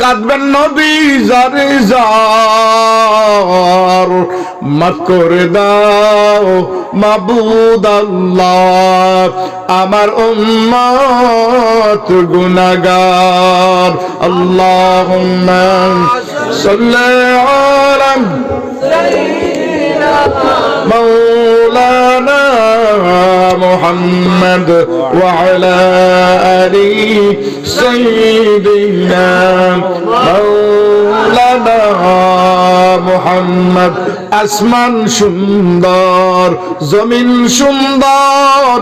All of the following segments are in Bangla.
কাঁদবেন নবী জারে জার, মাফ করে দাও মাবুদ আল্লাহ, আমার উম্মত গুনাহগার। আল্লাহুম্মা সাল্লি আলা مولانا محمد وعلى آل سيدنا مولانا محمد। আসমান সুন্দর, জমিন সুন্দর,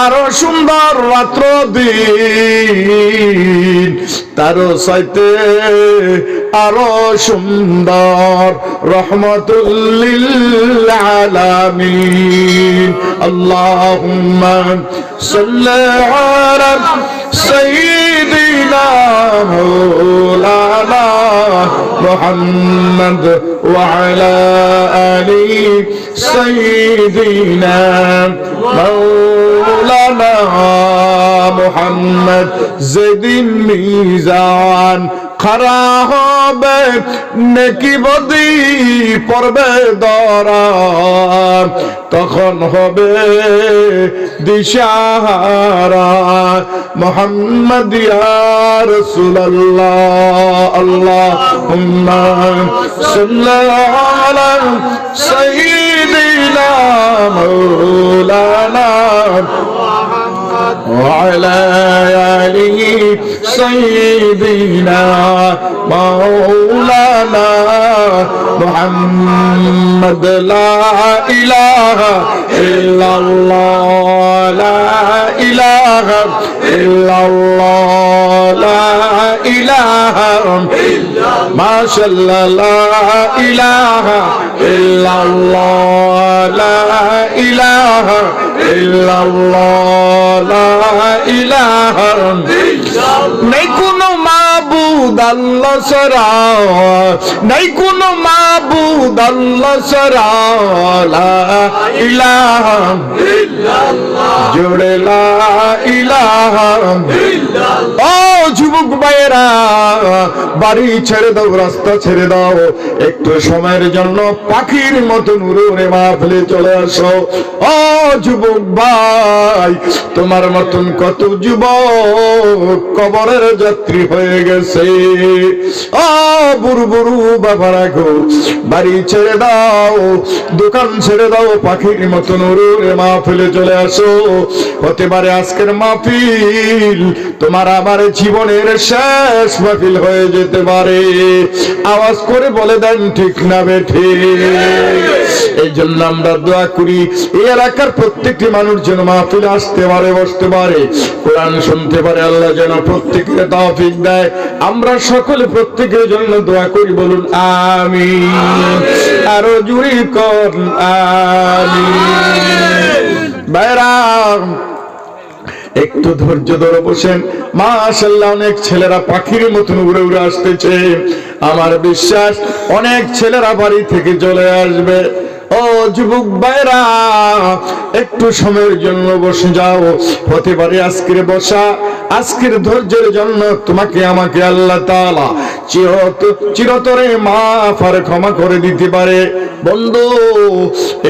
আরো সুন্দর রাত্র দিন, তারও চাইতে আরো সুন্দর রহমতুল লিল আলামিন। আল্লাহুম্মা সাল্লি আলা সাইয়্যিদিনা মাওলানা মুহাম্মদ ওয়া আলা আলি সাইয়্যিদিনা মাওলানা মুহাম্মদ। যেদিন মিজান খাড়া হবে, নেকি বদি পড়বে ধরা, তখন হবে দিশাহারা। মুহাম্মদ ইয়া রাসূলুল্লাহ। আল্লাহুম্মা সাল্লি আলা সাইয়্যিদিনা মাওলানা وعلى آل سيدنا مولانا محمد। لا إله إلا الله، لا إله إلا الله، لا إله إلا ما شاء الله، لا إله إلا الله، لا إله إلا الله، لا إله إلا الله। নাই কোনো মাবুদ আল্লাহ ছাড়া, নাই কোনো মাবুদ আল্লাহ ছাড়া, লা ইলাহা ইল্লাল্লাহ, জোরে লা ইলাহা ইল্লাল্লাহ। ও যুবক ভাইয়েরা, বাড়ি ছেড়ে দাও, রাস্তা ছেড়ে দাও, একটু সময়ের জন্য পাখির মতন উড়ে উড়ে মাহফিলে চলে আসো। ও যুবক ভাই, তোমার মতন কত যুবক কবরের যাত্রী হয়ে গেছে। ও বুড়ু বুড়ু বাবারা গো, বাড়ি ছেড়ে দাও, দোকান ছেড়ে দাও, পাখির মতন উড়ে উড়ে মাহফিলে চলে আসো। হতে পারে আজকের মাহফিল তোমার আমার জীবনের শেষ মাহফিল হয়ে যেতে পারে। আওয়াজ করে বলে দেন ঠিক না বেঠিক? এই জন্য আমরা দোয়া করি এই এলাকার প্রত্যেকটি মানুষ যেন মাহফিলে আসতে পারে, বসতে পারে, কোরআন শুনতে পারে। আল্লাহ যেন প্রত্যেকের তৌফিক দেয়। আমরা সকলে প্রত্যেকের জন্য দোয়া করি, বলুন আমিন। আরো জুড়ে কর আমিন। ভাইরা একটু ধৈর্য ধরে বসেন। মাশাআল্লাহ, অনেক ছেলেরা পাখির মতন উড়ে উড়ে আসতেছে। আমার বিশ্বাস অনেক ছেলেরা বাড়ি থেকে চলে আসবে। ও যুবক ভাইরা, একটু সময়ের জন্য বসে যাও। হতে পারে আজকের বসা, আজকের ধৈর্যের জন্য তোমাকে আমাকে আল্লাহ তাআলা চিরতরে মাফ আর ক্ষমা করে দিতে পারে। বন্ধু,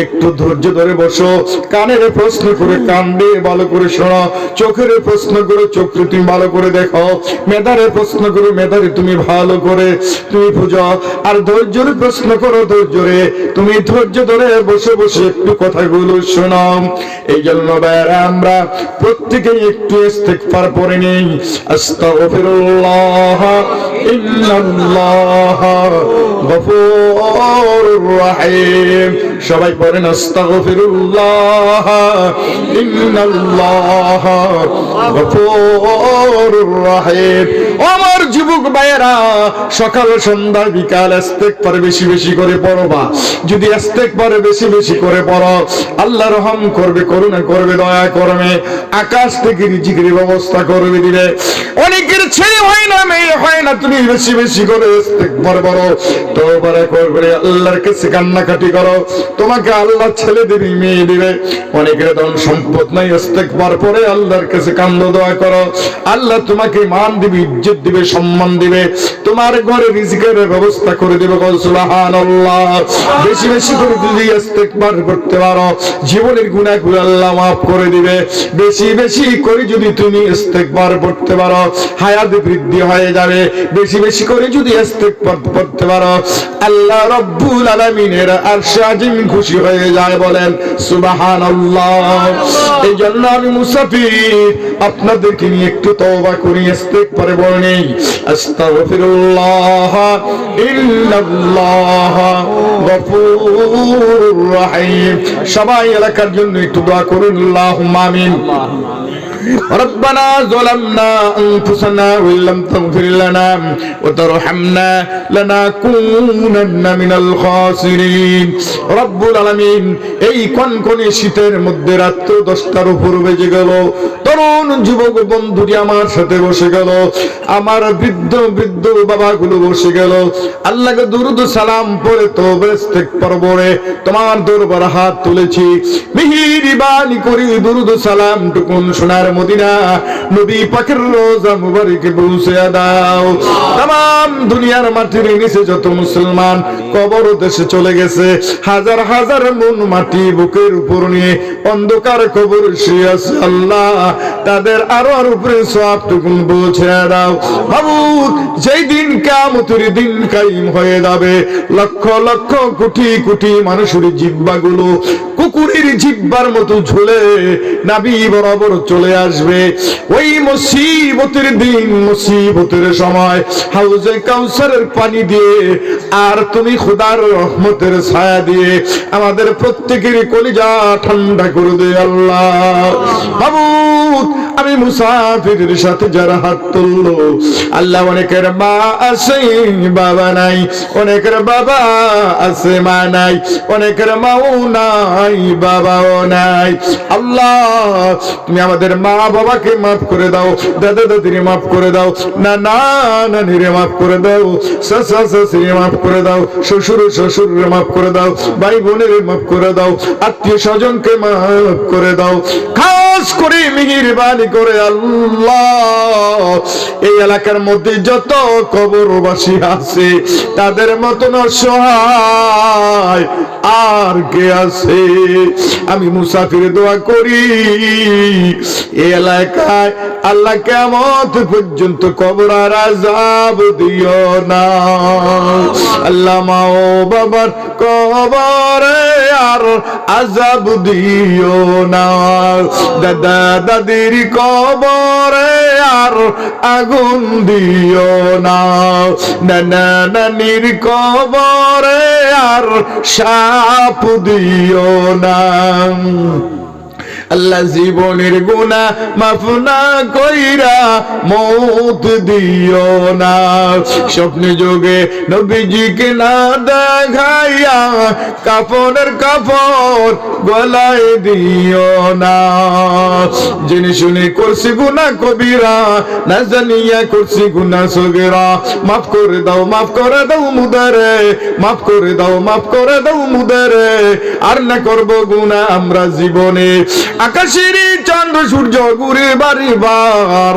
একটু ধৈর্য ধরে বসো। কানের প্রশ্ন করে কান দিয়ে ভালো করে শোনো, চোখের প্রশ্ন করে চোখে তুমি ভালো করে দেখো, মেধারে প্রশ্ন করো, মেধারে তুমি ভালো করে তুমি বুঝো, আর ধৈর্যের প্রশ্ন করো, ধৈর্যরে তুমি ধৈর্য ধরে বসে বসে একটু কথাগুলো শোনো। এই জন্য ভাইরা আমরা প্রত্যেকেই একটু ইস্তিগফার পড়ে নেই। আস্তাগফিরুল্লাহ ইন্নাল্লাহ গফুরুর রহিম। সবাই পড়েন আস্তাগফিরুল্লাহ ইন্নাল্লাহ গফুরুর রহিম। আমার যুবক ভাইয়েরা, সকাল সন্ধ্যা বিকাল ইস্তিগফার বেশি বেশি করে পড়বা। যদি ইস্তিগফার বেশি বেশি করে পড়ো, আল্লাহ রহম করবে, করুণা করবে, দয়া করবে, আকাশ থেকে রিজিকের ব্যবস্থা করবে দিবে। অনেকের ছেলে হয় না, মেয়ে হয় না, তুমি বেশি বেশি করে ইস্তিগফার পড়ো, তওবা করে আল্লাহর কাছে কান্নাকাটি করো। তোমাকে আল্লাহ ছেলে দিবে, মেয়ে দিবে। অনেকের ধন সম্পদ নাই, ইস্তেগফার পরে আল্লাহর কাছে কান্দো, দোয়া করো, আল্লাহ তোমাকে মান দিবে, ইজ্জত দিবে, সম্মান দিবে, তোমার ঘরে রিজিকের ব্যবস্থা করে দিবে। সুবহানাল্লাহ। বেশি বেশি করে যদি ইস্তেগফার করতে পারো, জীবনের গুনাহগুলো আল্লাহ মাফ করে দিবে। বেশি বেশি করে যদি তুমি ইস্তেগফার করতে পারো, হায়াত বৃদ্ধি হয়ে যাবে। বেশি বেশি করে যদি ইস্তেগফার করতে পারো, আল্লাহ রাব্বুল আলামিনের আরশে আজিম খুশি হয়ে যায়। বলেন সুবহানাল্লাহ। এই জন্য আমি মুসাফির, আপনাদেরকে নিয়ে একটু তওবা করি, ইস্তেগফারে বলে নেই আস্তাগফিরুল্লাহ ইন্নাল্লাহ গফুরুর রহিম। সবাই এলাকার জন্য একটু দোয়া করুন, আল্লাহুম্মা আমিন। ربنا ظلمنا أنفسنا وإن لم تغفر لنا وترحمنا لنكونن من الخاسرين رب العالمين। এই কনকনে শীতের মধ্যে রাত 10টার উপর বেজে গেল, তরুণ যুবক বন্ধুটি আমার সাথে বসে গেল, আমার বৃদ্ধ বৃদ্ধ বাবাগুলো বসে গেল। আল্লাহকে দুরুদ সালাম পড়ে তওবা ইস্তেগফার পড়ে তোমার দরবারে হাত তুলেছি, মেহেরবানি করে দুরুদ সালাম টুকুন সোনার মদিনা নবী পাকের রোজা মুবারকে পৌঁছে দাও। तमाम দুনিয়ার মাটির নিচে যত মুসলমান কবর দেশে চলে গেছে, হাজার হাজার মন মাটি বুকের উপর নিয়ে অন্ধকার কবর শুয়ে আছে, আল্লাহ তাদের আরোর উপরে সওয়াবটুকু পৌঁছে দাও। মাবুদ, যেই দিন কিয়ামতের দিন কায়েম হয়ে যাবে, লক্ষ লক্ষ কোটি কোটি মানুষের জিহ্বাগুলো কুকুরের জিহ্বার মতো ঝুলে নাবি বরাবর চলে আসবে। ওই মুসিবতের দিন, মুসিবতের সময় হাউজে কাউসারের পানি দিয়ে আর তুমি খোদার রহমতের ছায়া দিয়ে আমাদের প্রত্যেকের কলিজা ঠান্ডা করে দে আল্লাহ। মাবুদ, আমি মুসাফিরের সাথে যারা হাত তুললো, আল্লাহ অনেকের মা আছে বাবা নাই, অনেকের বাবা আছে মা নাই, অনেকের মাও নাই বাবাও নাই। আল্লাহ তুমি আমাদের মা বাবাকে মাফ করে দাও, দাদা দাদিরে মাফ করে দাও, নানা নানিরে মাফ করে দাও, চাচা চাচিরে মাফ করে দাও, শ্বশুর শ্বশুরে মাফ করে দাও, ভাই বোনের মাফ করে দাও, আত্মীয় স্বজনকে মাফ করে দাও। খাস করে মেহেরবানি করে আল্লাহ এই এলাকার মধ্যে যত কবরবাসী আছে তাদের মতন অসহায় আর কে আছে? আমি মুসাফির দোয়া করি এই এলাকায় আল্লাহ কিয়ামত পর্যন্ত কবর আর আযাব দিও না। আল্লাহ মা ও বাবার কবরে আর আযাব দিও না, দাদা দাদির কবরে আর আগুন দিও না, নানা নানির কবরে আর সাপ দিও না। আল্লাহ জীবনের গুনাহ মাফ না কইরা মওত দিও না, স্বপ্নে যোগে নবীজিকে না দেখাইয়া কাফনের কাফন গলায় দিও না। জেনে শুনে করছি গুনাহ কবিরা, না জানিয়া করছি গুনাহ সগীরা, মাফ করে দাও, মাফ করে দাও মুদারে, মাফ করে দাও, মাফ করে দাও মুদারে, আর না করব গুনাহ আমরা জীবনে। আকাশের চন্দ্র সূর্য ঘুরে বারে বার,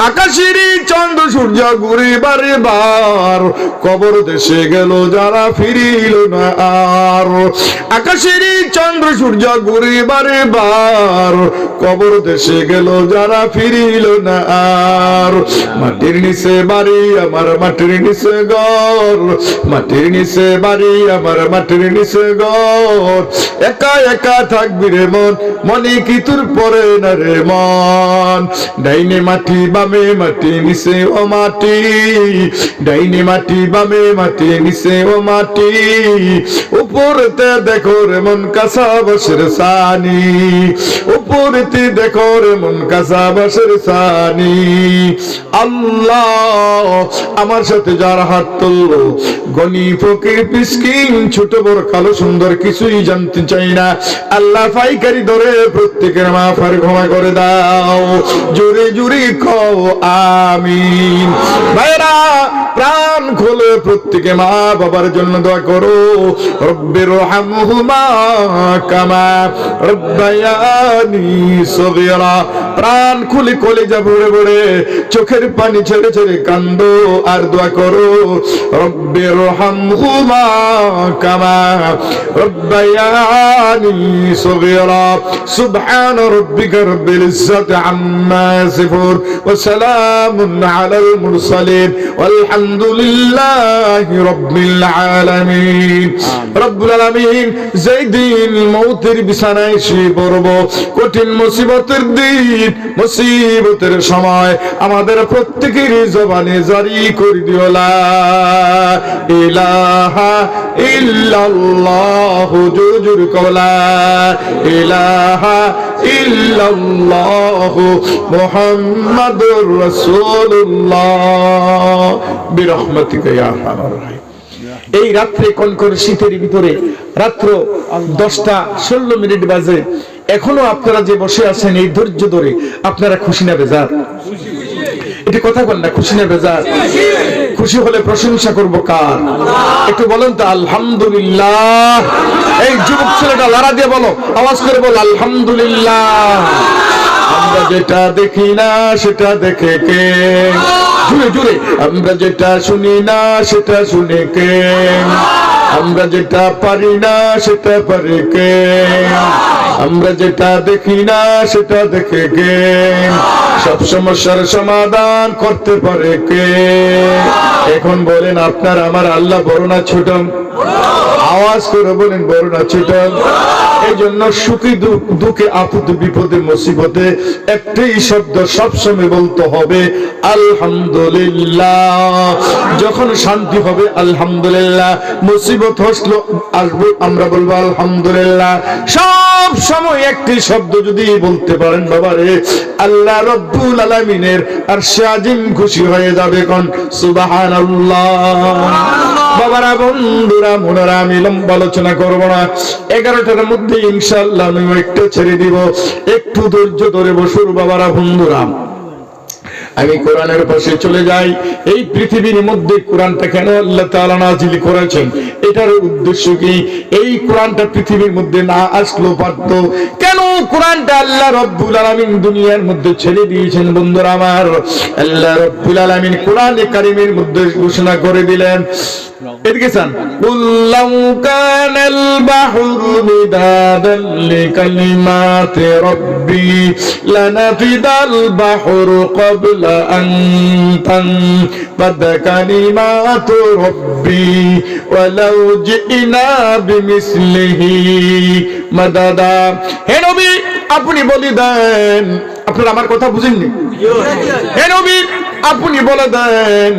আকাশের চন্দ্র সূর্য ঘুরে বারে বার, কবর দেশে গেল যারা ফিরিল না আর। আকাশের চন্দ্র সূর্য ঘুরে বারে বার, কবর দেশে গেল যারা ফিরিল না আর। মাটির নিচে বাড়ি আমার, মাটির নিচে ঘর, মাটির নিচে বাড়ি আমার, মাটির নিচে ঘর, একা একা থাকবি রে মন, মনে কি তোর পরে না রে মন। ডাইনে মাটি বামে মাটি নিচে ও মাটি, ডাইনে মাটি বামে মাটি নিচে ও মাটি, উপরেতে দেখো রে মন কাঁচা বাঁশের ছানি, উপরেতে দেখো রে মন কাঁচা বাঁশের ছানি। আল্লাহ আমার সাথে যারা হাত তুললো, গনি ফকির পিসকিন ছোট বড় কালো সুন্দর কিছুই জানতে চাই না, আল্লাহ পাইকারি ধরে প্রত্যেকের মাফ আর ক্ষমা করে দাও। জোরে জোরে কও আমিন। ভাইরা প্রাণ বলে প্রত্যেকে মা বাবার জন্য দোয়া করো। রব্বিরহামহুমা কামা রব্বায়ানি সগীরা। প্রাণ খুলে কলিজা ভরে ভরে চোখের পানি ছেড়ে ছেড়ে কান্দো আর দোয়া করো। রব্বিরহামহুমা কামা রব্বায়ানি সগীরা। সুবহান রাব্বিকা রাব্বিল ইজ্জাতি আম্মা ইয়াসিফুন ওয়া সালামুন আলাল মুরসালিন আলহামদুলিল্লাহি রাব্বিল আলামিন। রব্বুল আলামিন যেই দিন মৌতের বিছানায় শুয়ে পড়ব, কঠিন মুসিবতের দিন, মুসিবতের সময় আমাদের প্রত্যেকের জবানে জারি করে দিও লা ইলাহা ইল্লাল্লাহু। জোরে জোরে কও লা ইলাহা ইল্লাল্লাহু মুহাম্মাদুর রাসূলুল্লাহ বিরহমাতিকা ইয়া আরহামার রাহিম। এই রাত্রে কনকনে শীতের ভিতরে রাত্র 10:16 বাজে, এখনো আপনারা যে বসে আছেন এই ধৈর্য ধরে, আপনারা খুশি না বেজার? এটা কথা বল না, খুশি না বেজার? খুশি হলে প্রশংসা করব কার? একটু বলেন তো আলহামদুলিল্লাহ। এই যুবক ছেলেটা লড়া দিয়ে বলো, আওয়াজ করে বল আলহামদুলিল্লাহ। আমরা যেটা দেখি না সেটা দেখে কে? জুড়ে জুড়ে। আমরা যেটা শুনি না সেটা শুনে কে? আমরা যেটা পারি না সেটা পারে কে? আমরা যেটা দেখি না সেটা দেখে কে? সব সমস্যার সমাধান করতে পারে কে? এখন বলেন আপনার আমার আল্লাহ বড় না ছোট? আওয়াজ করে বলেন বড় না ছোট? এই জন্য সুখী দুঃখে আপদে বিপদে মুসিবতে একটাই শব্দ সবসময় বলতে হবে আলহামদুলিল্লাহ। যখন শান্তি হবে আলহামদুলিল্লাহ, মুসিবত আসলো আসবে আমরা বলবো আলহামদুলিল্লাহ। সব সময় একটি শব্দ যদি বলতে পারেন বাবারে, আল্লাহ রব্বুল আলামিনের আরশে আজিম খুশি হয়ে যাবে। কোন সুবহানাল্লাহ। বাবারা বন্ধুরা মনেরা, আমি লম্বা আলোচনা করবো না, 11টার মধ্যে ইনশাআল্লাহ আমি একটা ছেড়ে দিব। একটু ধৈর্য ধরে বসুর বাবারা বন্ধুরা। আমি কোরআনের পাশে চলে যাই। এই পৃথিবীর মধ্যে কোরআনটা কেন আল্লাহ তাআলা নাযিল করেছেন, এটার উদ্দেশ্য কি? এই কোরআনটা পৃথিবীর মধ্যে না আসলেও পারত। কেন কোরআনটা আল্লাহ রাব্বুল আলামিন দুনিয়ার মধ্যে ছেড়ে দিয়েছেন? বন্ধুরা আমার, আল্লাহ রাব্বুল আলামিন কোরআনে কারীমের মধ্যে ঘোষণা করে দিলেন, এদিকে চান, কুল্লাউ কানাল বাহরু মিদাদান লিকালিমাতি রাব্বি লানাফিদাল বাহরু ক্বাবলা আন তানফাদা কালিমাতু রাব্বি ওয়ালাউ জিনা বিমিসলিহি মাদাদা। হে নবী, আপনি বলে দেন, আপনারা আমার কথা বুঝেননি? হে নবী, আপনি বলে দেন,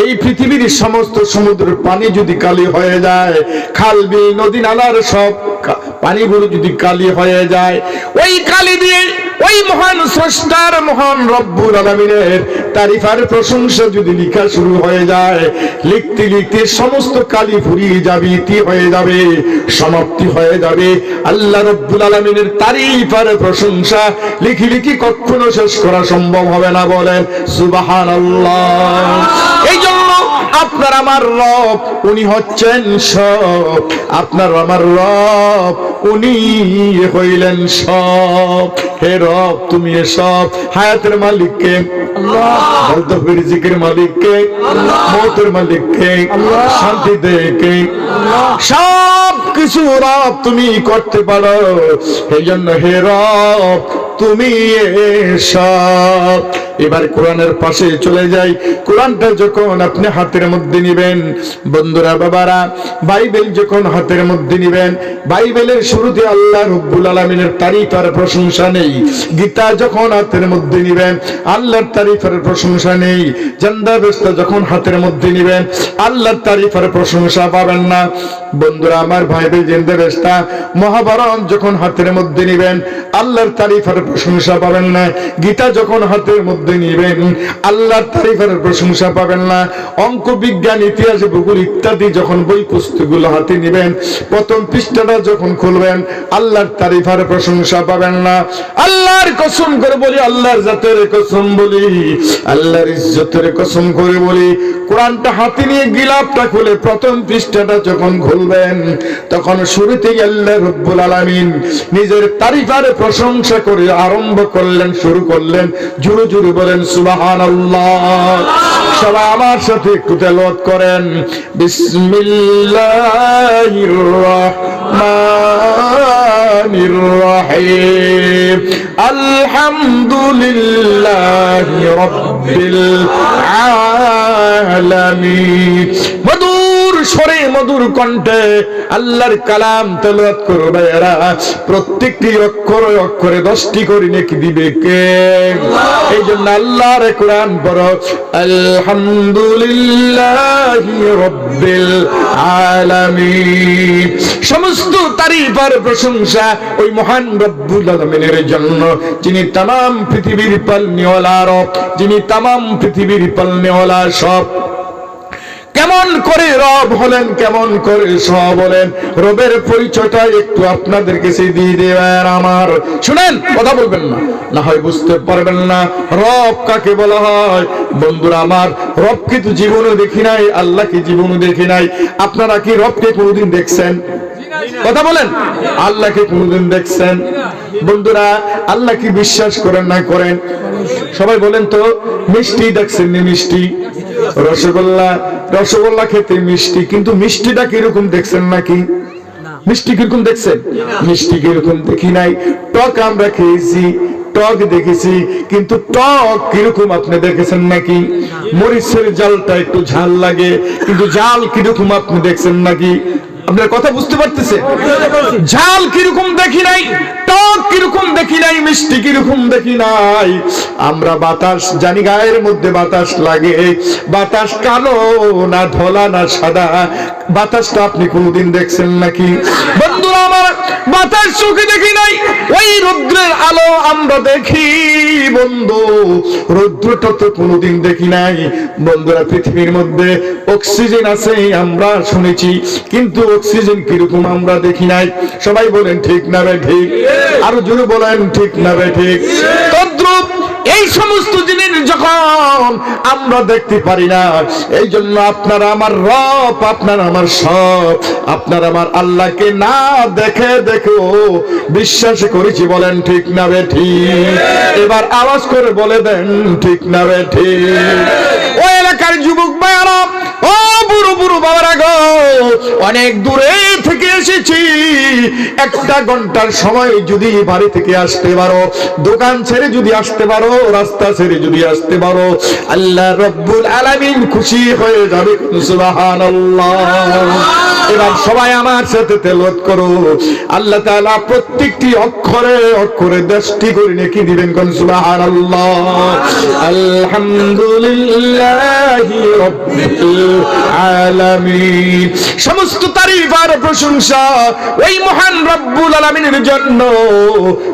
এই পৃথিবীর সমস্ত সমুদ্রের পানি যদি কালি হয়ে যায়, খাল বিল নদী নালার সব পানিগুলো যদি কালি হয়ে যায়, ওই কালি দিয়ে ওই মহান স্রষ্টার মহান রব্বুল আলামিনের তারিফ আর প্রশংসা যদি লেখা শুরু হয়ে যায়, লিখতে লিখতে সমস্ত কালি ফুরিয়ে যাবে, ইতি হয়ে যাবে, সমাপ্তি হয়ে যাবে। আল্লাহ রব্বুল আলামিনের তারিফ আর প্রশংসা লিখি লিখি কখনো শেষ করা সম্ভব হবে না। বলেন সুবহানাল্লাহ। এই জন্য আপনার আমার রব উনি হচ্ছেন সব, আপনার আমার রব উনি হইলেন সব। হে রব, তুমি সব। হায়াতের মালিককে আল্লাহ, বলতে রিজিকের মালিককে আল্লাহ, মওতের মালিককে আল্লাহ, শান্তি দেকে আল্লাহ, সব কিছু রব তুমি করতে পারো। এই জন্য হে রব তুমি সব। এবার কোরআনের পাশে চলে যাই। কোরআনটা যখন আপনি হাতের মধ্যে নিবেন, বন্ধুরা বাবারা, বাইবেল যখন হাতের মধ্যে নিবেন, বাইবেলের শুরুতে আল্লাহ রব্বুল আলামিনের তারিফ আর প্রশংসা নেই। গীতা যখন হাতের মধ্যে নিবেন, আল্লাহর তারিফ আর প্রশংসা নেই। জান্দাবেস্তা যখন হাতের মধ্যে নিবেন, আল্লাহর তারিফ আর প্রশংসা পাবেন না। বন্ধুরা আমার, বাইবেল জান্দাবেস্তা মহাভারত যখন হাতের মধ্যে নিবেন, আল্লাহর তারিফ আর প্রশংসা পাবেন না। গীতা যখন হাতের মধ্যে মধ্যে নিবেন, আল্লাহর তারিফের প্রশংসা পাবেন না। অঙ্ক, বিজ্ঞান, ইতিহাস, ভূগোল ইত্যাদি যখন বই পুস্তকগুলো হাতে নিবেন, প্রথম পৃষ্ঠাটা যখন খুলবেন, আল্লাহর তারিফের প্রশংসা পাবেন না। আল্লাহর কসম করে বলি, আল্লাহর জাতের কসম বলি, আল্লাহর ইজ্জতের কসম করে বলি, কোরআনটা হাতে নিয়ে গিলাপটা খুলে প্রথম পৃষ্ঠাটা যখন খুলবেন, তখন শুরুতেই আল্লাহ রাব্বুল আলামিন নিজের তারিফের প্রশংসা করে আরম্ভ করলেন, শুরু করলেন। জোরে জোরে বলেন সুবহানাল্লাহ। সবাই আমার সাথে একটু তেলাওয়াত করেন, বিসমিল্লাহির রাহমানির রাহিম, আলহামদুলিল্লাহি রাব্বিল আলামিন। মধুর স্বরে, মধুর কণ্ঠে আল্লাহর কালাম তেলাওয়াত করবে এরা, প্রত্যেকটি অক্ষরে অক্ষরে 10টি করে নেকি দিবে কে? এই জন্য আল্লাহর কোরআন পড়ো, আলহামদুলিল্লাহি রাব্বিল আলামিন। সমস্ত তারিফ আর প্রশংসা ওই মহান রব্বুল আলামিনের জন্য, যিনি तमाम পৃথিবীর পালনেওয়ালা রব, যিনি तमाम পৃথিবীর পালনেওয়ালা সব। কেমন করে রব হলেন, কেমন করে সব হলেন, রবের পরিচয়টা একটু আপনাদের কাছে দিয়ে দেবেন। আমার শুনেন, কথা বলবেন না, না হয় বুঝতে পারবেন না রব কাকে বলা হয়। বন্ধুরা আমার, রবকে তো জীবনে দেখি নাই, আল্লাহকে জীবনে দেখি নাই। আপনারা কি রবকে কোনোদিন দেখছেন? কথা বলেন, আল্লাহকে কোনোদিন দেখছেন? বন্ধুরা, আল্লাহ কি বিশ্বাস করেন না করেন? সবাই বলেন তো, মিষ্টি দেখছেন নি? মিষ্টি, রসগোল্লা, রসগোল্লা খেতে মিষ্টি, কিন্তু মিষ্টিটা কিরকম দেখছেন নাকি? মিষ্টি কিরকম দেখছেন? মিষ্টি কিরকম দেখি নাই। টক আমরা খেয়েছি, টক দেখেছি, কিন্তু টক কিরকম আপনি দেখেছেন নাকি? মরিচের জালটা একটু ঝাল লাগে, কিন্তু জাল কিরকম আপনি দেখছেন নাকি? আপনার কথা বুঝতে পারতেছে? ঝাল কিরকম দেখি নাই, টক কিরকম দেখি নাই, মিষ্টি কিরকম দেখি নাই। আমরা বাতাস জানি, গায়ের মধ্যে বাতাস লাগে, বাতাস কালো না ধলা না সাদা, বাতাসটা আপনি কোনদিন দেখছেন নাকি? বন্ধুরা আমার, বাতাস চোখে দেখি নাই, ওই রৌদ্রের আলো আমরা দেখি বন্ধু, রৌদ্রটা তো কোনদিন দেখি নাই। বন্ধুরা, পৃথিবীর মধ্যে অক্সিজেন আছে আমরা শুনেছি, কিন্তু অক্সিজেন কিরকম আমরা দেখি নাই। সবাই বলেন ঠিক না বে ঠিক? আরো জোরে বলেন ঠিক না বে ঠিক? তদ্রূপ এই সমস্ত জিনিস যখন আমরা দেখতে পারি না, এই জন্য আপনারা আমার রব, আপনারা আমার সব, আপনারা আমার আল্লাহকে না দেখে দেখো বিশ্বাস করেছি। বলেন ঠিক না বে ঠিক? এবার আওয়াজ করে বলে দেন ঠিক না বে ঠিক? ও এলাকার যুবক ভাইরা, ও বুড়ো বুড়ো বাবারা গো, অনেক দূরে থেকে এসেছি, 1টা ঘন্টার সময় যদি বাড়ি থেকে আসতে পারো, দোকান ছেড়ে যদি আসতে পারো, রাস্তা ছেড়ে যদি আসতে পারো, আল্লাহ রব্বুল আলামিন খুশি হয়ে যাবে। সুবহানাল্লাহ। এবার সবাই আমার সাথে তেলাওয়াত করো, আল্লাহ তাআলা প্রত্যেকটি অক্ষরে অক্ষরে 10টি করে নেকি দিবেন। কোন সুবহানাল্লাহ। আলহামদুলিল্লাহি রাব্বিল আলামিন। সমস্ত তারিফ আর প্রশংসা ওই মহান রব্বুল আলামিনের জন্য,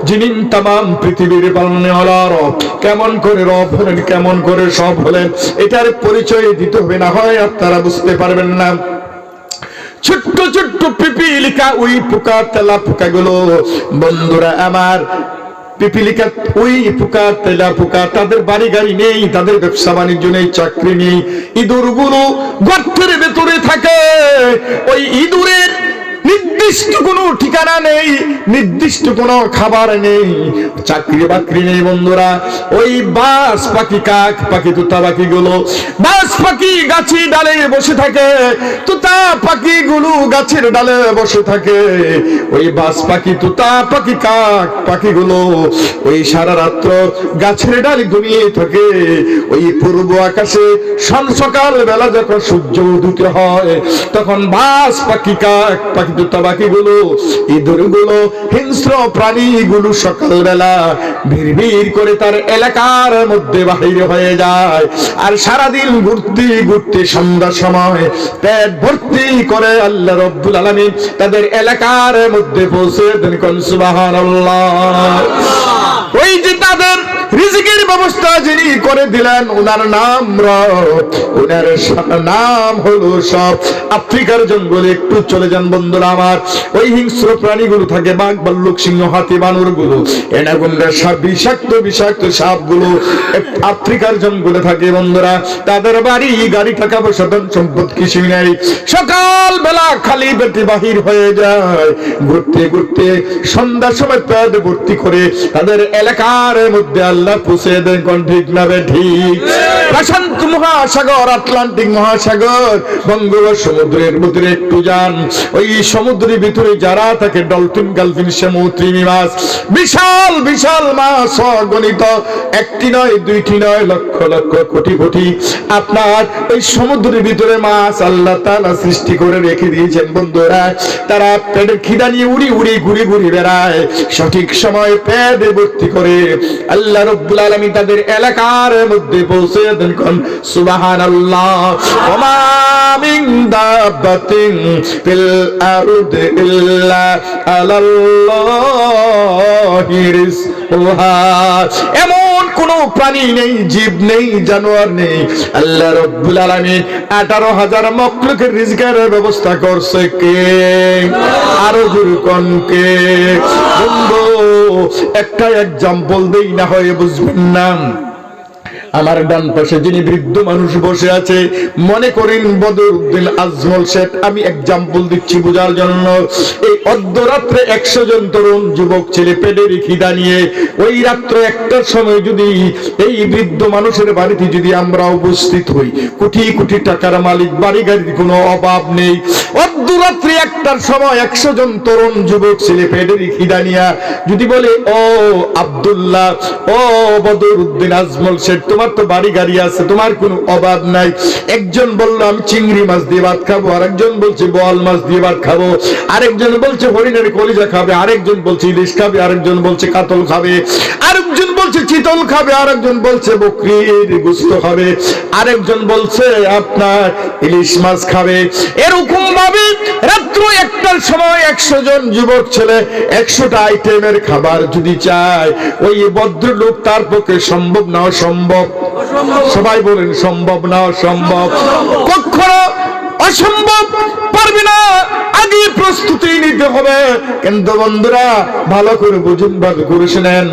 যিনি तमाम পৃথিবীর পালনেওয়ালা রব। কেমন করে রব হলেন, কেমন করে সব হলেন, এটার পরিচয় দিতে হবে, না হয় আপনারা বুঝতে পারবেন না। ছোট্ট ছোট্ট পিপিলিকা, ওই পোকা, তেলা পোকা গুলো, বন্ধুরা আমার, পিপিলিকা, ওই পোকা, তেলা পোকা, তাদের বাড়ি গাড়ি নেই, তাদের ব্যবসা বাণিজ্য নেই, চাকরি নেই। ইঁদুরগুলো গর্তের ভেতরে থাকে, ওই ইঁদুরের নির্দিষ্ট কোনো ঠিকানা নেই, নির্দিষ্ট কোনো খাবার নেই, চাকরি বাকরি নেই। বন্ধুরা, ওই বাস পাখি, কাক পাখি, তোতা পাখি গুলো, বাস পাখি গাছি ডালে বসে থাকে, তোতা পাখি গুলো গাছের ডালে বসে থাকে। ওই বাস পাখি, তোতা পাখি, কাক পাখি গুলো ওই সারা রাত্র গাছের ডালে ঘুমিয়ে থাকে। ওই পূর্ব আকাশে সকাল বেলা যখন সূর্য উদিত হয়, তখন বাস পাখি, কাক পাখি, তোতা পাখি গুলো, ইঁদুর গুলো, হিংস্র প্রাণী গুলো সকালবেলা ভিড় করে তার এলাকার মধ্যে বাহির হয়ে যায়। আর সারাদিন ঘুরতে ঘুরতে সন্ধ্যার সময় পেট ভর্তি করে আল্লাহ রব্বুল আলামিন তাদের এলাকার মধ্যে পৌঁছে দেন। কোন সুবহানাল্লাহ। ওই যে তাদের রিজিকের ব্যবস্থা যিনি করে দিলেন ওনার নাম ওনার নাম হলো সব। আফ্রিকার জঙ্গলে একটু চলে যান বন্ধুরা আমার, ওই হিংস্র প্রাণীগুলো থাকে, বাঘ ভাল্লুক সিংহ হাতি বানর গুলো, এনাগুন্ডা সাপ, বিষাক্ত বিষাক্ত সাপ গুলো আফ্রিকার জঙ্গলে থাকে বন্ধুরা। তাদের বাড়ি গাড়ি টাকা পয়সা ধন সম্পদ কিছুই নেই। সকাল বেলা খালি পেটে বাহির হয়ে যায়, ঘুরতে ঘুরতে সন্ধ্যার সময় পেট ভর্তি করে তাদের এলাকার মধ্যে আল্লাহ পৌঁছে দেন। কোন ঠিক না ঠিক? প্রশান্ত মহাসাগর, আটলান্টিক মহাসাগর, বঙ্গোপসাগরের ভিতরে একটু যান, ওই সমুদ্রের ভিতরে যারা থাকে ডলফিন গালফিন সমুদ্রী মাছ, বিশাল বিশাল মাছ, অগণিত, একটি নয় দুইটি নয়, লক্ষ লক্ষ কোটি কোটি আপনার ওই সমুদ্রের ভিতরে মাছ আল্লাহ তাআলা সৃষ্টি করে রেখে দিয়েছেন বন্ধুরা। তারা পেটের খিদা নিয়ে উড়ি উড়ি ঘুরে ঘুরে বেড়ায়, সঠিক সময় পেট ভর্তি করে আল্লাহ রাব্বুল আলামিন তাদের এলাকার মধ্যে পৌঁছে দেন। কোন সুবহানাল্লাহ। ওমা মিন দাব্বাতিন ফিল আরদি ইল্লা আলাল্লাহি রিজকুহা। এমন কোন প্রাণী নেই, জীব নেই, জানোয়ার নেই, আল্লাহ রাব্বুল আলামিন 18,000 মখলুকের রিজকের ব্যবস্থা করছে কে? আরো জোরে কোন কে? বন্ধু একটা এক্সাম্পল দেই, না হয় বুঝবেন না। আমার ডান পাশে যিনি বৃদ্ধ মানুষ বসে আছে, মনে করেন বদরউদ্দিন আজমল শেখ। আমি এক্সাম্পল দিচ্ছি বোঝার জন্য। এই অর্ধরাত্রে 100 জন তরুণ যুবক ছেলে পেটের খিদা নিয়ে ওই রাত্র 1টার সময় যদি এই বৃদ্ধ মানুষের বাড়িতে যদি আমরা উপস্থিত হই, কোটি কোটি টাকার মালিক, বাড়ি গাড়ির কোনো অভাব নেই, অর্ধরাত্রে 1টার সময় 100 জন তরুণ যুবক ছেলে পেটের খিদা নিয়ে যদি বলে, ও আব্দুল্লাহ, ও বদরউদ্দিন আজমল শেখ, তোমার তো বাড়ি গাড়ি আছে, তোমার কোনো অভাব নাই। একজন বলল আমি চিংড়ি মাছ দিয়ে ভাত খাবো, আরেকজন বলছে বোয়াল মাছ দিয়ে ভাত খাবো, আরেকজন বলছে হরিণের কলিজা খাবে, আরেকজন বলছে ইলিশ খাবে, আরেকজন বলছে কাতল খাবে, আরেকজন বলছে চিতল খাবে, আরেকজন বলছে বকরির গোশত খাবে, আরেকজন বলছে আপনার ইলিশ মাছ খাবে। এরকম ভাবে রাত্র 1টার সময় 100 জন যুবক ছেলে 100টা আইটেমের খাবার যদি চায়, ওই ভদ্রলোক তার পক্ষে সম্ভব না অসম্ভব? সবাই বলেন সম্ভব না অসম্ভব? কখনো অসম্ভব পারবে না, আগে প্রস্তুতি নিতে হবে। কিন্তু বন্ধুরা ভালো করে বুঝুন, ভালো করে শুনেন,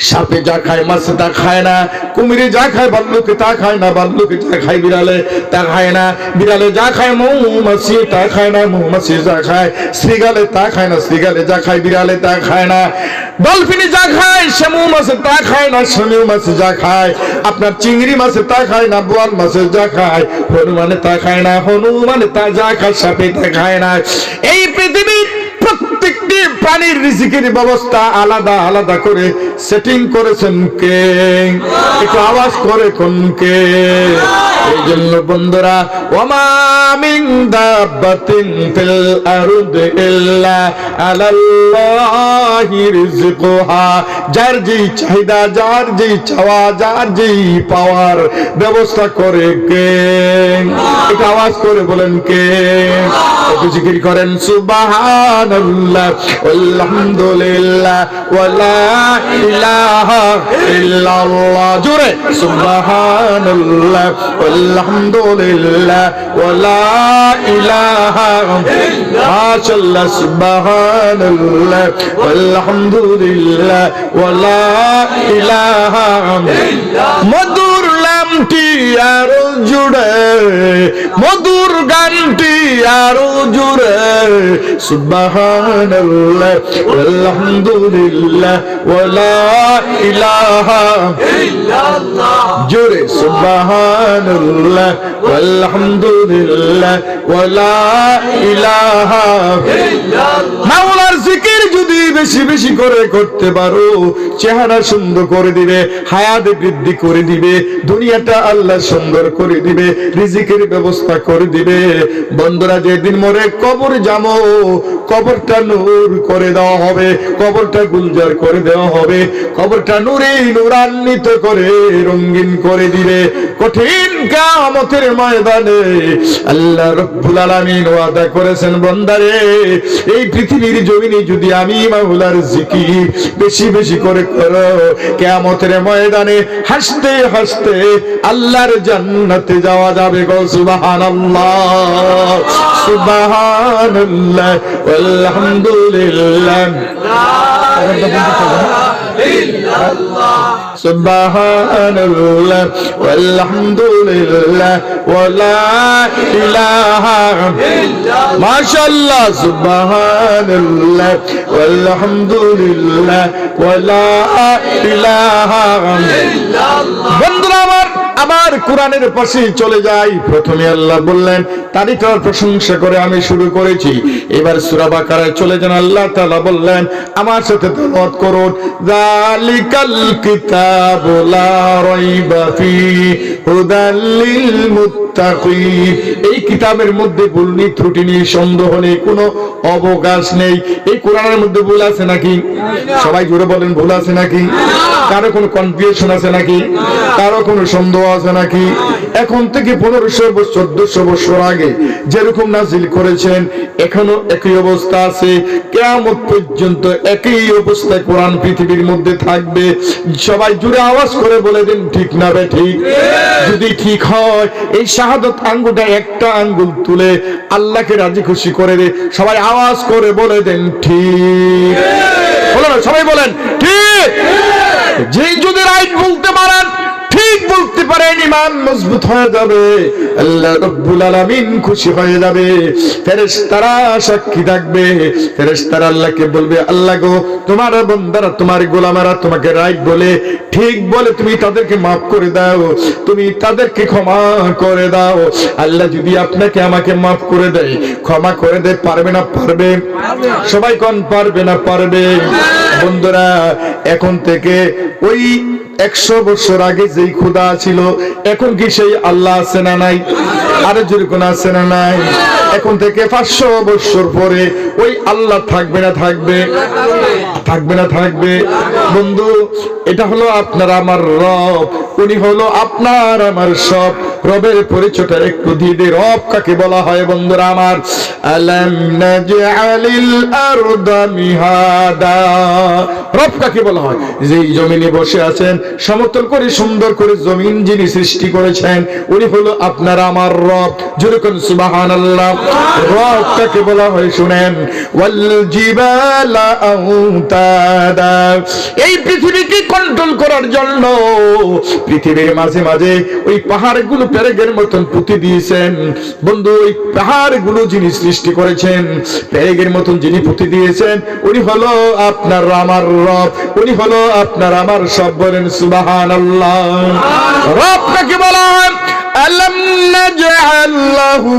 সাপে যা খায় মাছে তা খায় না, কুমিরে যা খায় ভাল্লুকে তা খায় না, ভাল্লুকে যা খায় বিড়ালে তা খায় না, বিড়ালে যা খায় মৌমাছি তা খায় না, মৌমাছি যা খায় শ্রীগালে তা খায় না, শ্রীগালে যা খায় বিড়ালে তা খায় না, ডলফিনি যা খায় শ্যামু মাছে তা খায় না, শ্যামু মাছে যা খায় আপনার চিংড়ি মাছে তা খায় না, বোয়াল মাছে যা খায় হনুমানে তা খায় না, হনুমানে তা যা খায় সাপে তা খায় না। এই পৃথিবীর প্রত্যেকটি প্রাণীর রিজিকের ব্যবস্থা আলাদা আলাদা করে সেটিং করেছেন কে? একটু আওয়াজ করে কোন কে? এই জন্য বন্ধুরা, ওমা মিন দাব্বাতিন ফিল আরদি ইল্লা আলাল্লাহি রিজকুহা। যার যেই চাহিদা, যার যেই চাওয়া, যার যেই পাওয়ার ব্যবস্থা করে কে? একটু আওয়াজ করে বলেন কে? একটু জিকির করেন সুবহানাল্লাহ আলহামদুলিল্লাহ ওয়া লা ইলাহা ইল্লাল্লাহ। জোরে সুবহানাল্লাহ আলহামদুলিল্লাহ ওয়া লা ইলাহা মাশাআল্লাহ, সুবহানাল্লাহ আলহামদুলিল্লাহ ওয়া লা ইলাহা মধুর নামটি আরো জুড়ে, মধুর গানটি আরো জুড়ে, সুবহানাল্লাহ আলহামদুলিল্লাহ ওয়া লা ইলাহা ইল্লাল্লাহ। জোরে সুবহানাল্লাহ আলহামদুলিল্লাহ ওয়া লা ইলাহা ইল্লাল্লাহ। মাওলার জিকির যদি বেশি বেশি করে করতে পারো, চেহারা সুন্দর করে দিবে, হায়াত বৃদ্ধি করে দিবে, দুনিয়াটা আল্লাহ সুন্দর করে দিবে, রিজিকের ব্যবস্থা করে দিবে। বন্ধুরা যেদিন মরে কবর যাবো, কবরটা নূর করে দেওয়া হবে, কবরটা গুলজার করে দেওয়া হবে, কবরটা নূরে নূরান্বিত করে রঙিন করে দিবে। কঠিন কিয়ামতের ময়দানে আল্লাহ রাব্বুল আলামিন ওয়াদা করেছেন, বান্দারে এই পৃথিবীর জমিনে যদি আমি মাওলার জিকির বেশি বেশি করে করো, কিয়ামতের ময়দানে হাসতে হাসতে আল্লাহর জান্নাতে যাওয়া যাবে। গো সুবহানাল্লাহ, সুবহানাল্লাহ, আলহামদুলিল্লাহ, সুবহানাল্লাহ আলহামদুলিল্লাহ ওয়া লা ইলাহা ইল্লাল্লাহ, মাশাআল্লাহ, সুবহানাল্লাহ আলহামদুলিল্লাহ ওয়া লা ইলাহা ইল্লাল্লাহ। বন্ধুরা আমার কোরআনের পাশে চলে যাই। প্রথমে আল্লাহ বললেন তারই তার প্রশংসা করে আমি শুরু করেছি। এবার সূরা বাকারায় চলে যান, আল্লাহ তাআলা বললেন আমার সাথে তেলাওয়াত করুন, যালিকাল কিতাবু লা রাইবা ফীহি হুদাল লিল মুত্তাকিন। এই কিতাবের মধ্যে ভুল নেই, ত্রুটি নেই, সন্দেহ নেই, কোনো অবকাশ নেই। এই কোরআনের মধ্যে ভুল আছে নাকি? সবাই জোরে বলেন, ভুল আছে নাকি? কারো কোনো কনফিউশন আছে নাকি? কারো কোনো সন্দেহ আছে নাকি? এখন থেকে 1500 বছর 1400 বছর আগে যেরকম নাজিল করেছেন এখনো একই অবস্থা আছে, কিয়ামত পর্যন্ত একই অবস্থায় কোরআন পৃথিবীর মধ্যে থাকবে। সবাই জুড়ে আওয়াজ করে বলে দিন ঠিক না বে ঠিক? যদি ঠিক হয় এই শাহাদাত আঙ্গুলটা একটা আঙ্গুল তুলে আল্লাহকে রাজি খুশি করে দে। সবাই আওয়াজ করে বলে দেন ঠিক। বলো না, সবাই বলেন ঠিক। যেই যদি রাইট বলতে পারেন, ঠিক বলতে পারেন, ঈমান মজবুত হয়ে যাবে, আল্লাহ রাব্বুল আলামিন খুশি হয়ে যাবে। ফেরেশতারা সাক্ষী থাকবে, ফেরেশতারা আল্লাহকে বলবে আল্লাহ গো তোমার বান্দারা তোমার গোলামেরা তোমাকে রাইট বলে ঠিক বলে তুমি তাদেরকে মাফ করে দাও, তুমি তাদেরকে ক্ষমা করে দাও। আল্লাহ যদি আপনাকে আমাকে মাফ করে দেয়, ক্ষমা করে দেয়, পারবে না পারবে? সবাই কোন পারবে না পারবে? বন্ধুরা এখন থেকে ওই 100 বছর আগে যেই খোদা ছিল এখন কি সেই আল্লাহ আছে না নাই? আরো জোরে কোন আছে না নাই? এখন থেকে 500 বছর পরে ওই আল্লাহ থাকবে না থাকবে? থাকবে না থাকবে? বন্ধু এটা হলো আপনার আমার রব, উনি হলো আপনার আমার সব। রবের পরিচয়টা একটু দিয়ে দে। রব কাকে বলা হয় বন্ধুরা আমার? আলাম নাজআলিল আরদা মিহাদা। রব কাকে বলা হয়? যেই জমিনে বসে আছেন সমতল করে সুন্দর করে জমিন যিনি সৃষ্টি করেছেন উনি হলো আপনার আমার রব। যেরকম সুবহানাল্লাহ। রব কাকে বলা হয় শুনেন, ওয়াল জিবালা আউতাদা। এই পৃথিবীকে কন্ট্রোল করার জন্য পৃথিবীর মাঝে মাঝে ওই পাহাড়গুলো পেরেকের মতন পুঁতে দিয়েছেন। বন্ধু ওই পাহাড়গুলো যিনি সৃষ্টি করেছেন, পেরেকের মতন যিনি পুঁতে দিয়েছেন উনি হলো আপনার আমার রব, উনি হলো আপনার আমার সব। বলেন সুবহানাল্লাহ। রব কাকে বলা হয়? আলাম নাজআল লাহু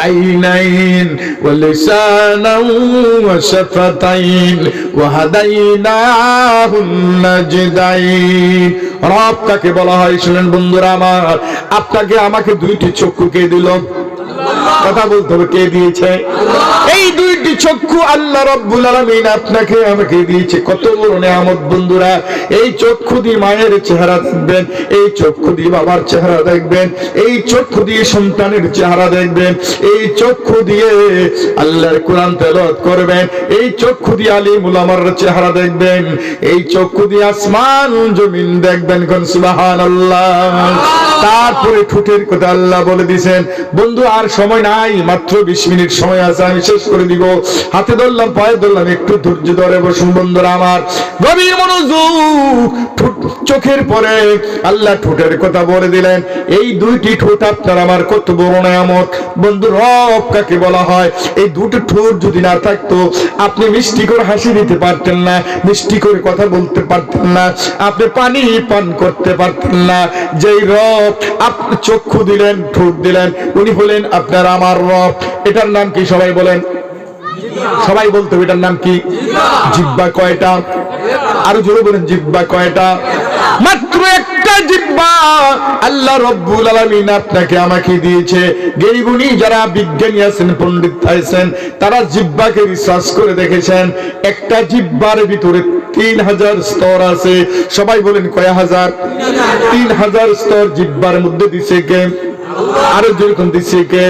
আইনাইন ওয়া লিসানান ওয়া শাফাতাইন ওয়া হাদাইনাহুন নাজদাইন। রব কাকে বলা হয় শুনেন বন্ধুরা আমার, আপনাকে আমাকে দুইটি চক্ষু কে দিল? কথা বলতে হবে, কে দিয়েছে? এই দুইটি চক্ষু আল্লাহ রাব্বুল আলামিন আপনাকে আমাকে দিয়েছে। কত বড় নিয়ামত বন্ধুরা। এই চক্ষু দিয়ে মায়ের চেহারা দেখবেন, এই চক্ষু দিয়ে বাবার চেহারা দেখবেন, এই চক্ষু দিয়ে সন্তানের চেহারা দেখবেন, এই চক্ষু দিয়ে আল্লাহর কোরআন তেলাওয়াত করবেন, এই চক্ষু দিয়ে আলিম উলামার চেহারা দেখবেন, এই চক্ষু দিয়ে আসমান জমিন দেখবেন। কোন সুবহানাল্লাহ। তারপরে ঠোঁটের কথা আল্লাহ বলে দিয়েছেন। বন্ধু আর সময় নাই, মাত্র 20 মিনিট সময় আছে, আমি শেষ করে দিব। হাতে ধরলাম, পায়ে ধরলাম, একটু ধৈর্য ধরে বসুন বন্ধুরা আমার। গভীর মনোযোগ। চোখের পরে আল্লাহ ঠোঁটের কথা বলে দিলেন। এই দুইটি ঠোঁট আপনার আমার কত বড় নিয়ামত বন্ধু। রব কাকে বলা হয়? এই দুটো ঠোঁট যদি না থাকতো আপনি মিষ্টি করে হাসি দিতে পারতেন না, মিষ্টি করে কথা বলতে পারতেন না, আপনি পানি পান করতে পারতেন না। যেই রব আপনি চক্ষু দিলেন, ঠোঁট দিলেন, উনি হলেন আপনার আমার রব। এটার নাম কি সবাই বলেন? সবাই বলতে হবে এটার নাম কি? জিহ্বা কয়টা? আরো জোরে বলেন, জিহ্বা কয়টা? মাত্র একটা একটা জিহ্বা আল্লাহ রাব্বুল আলামিন আপনাকে আমাকে দিয়েছে। জ্ঞানী যারা বিজ্ঞানী আছেন, পণ্ডিত আছেন, তারা জিহ্বাকে রিসার্চ করে দেখেছেন একটা জিহ্বার ভিতরে 3000 স্তর আছে। সবাই বলেন কয় হাজার? 3000 স্তর জিহ্বার মধ্যে দিছে কে? আরো যেরকম দিছে কে?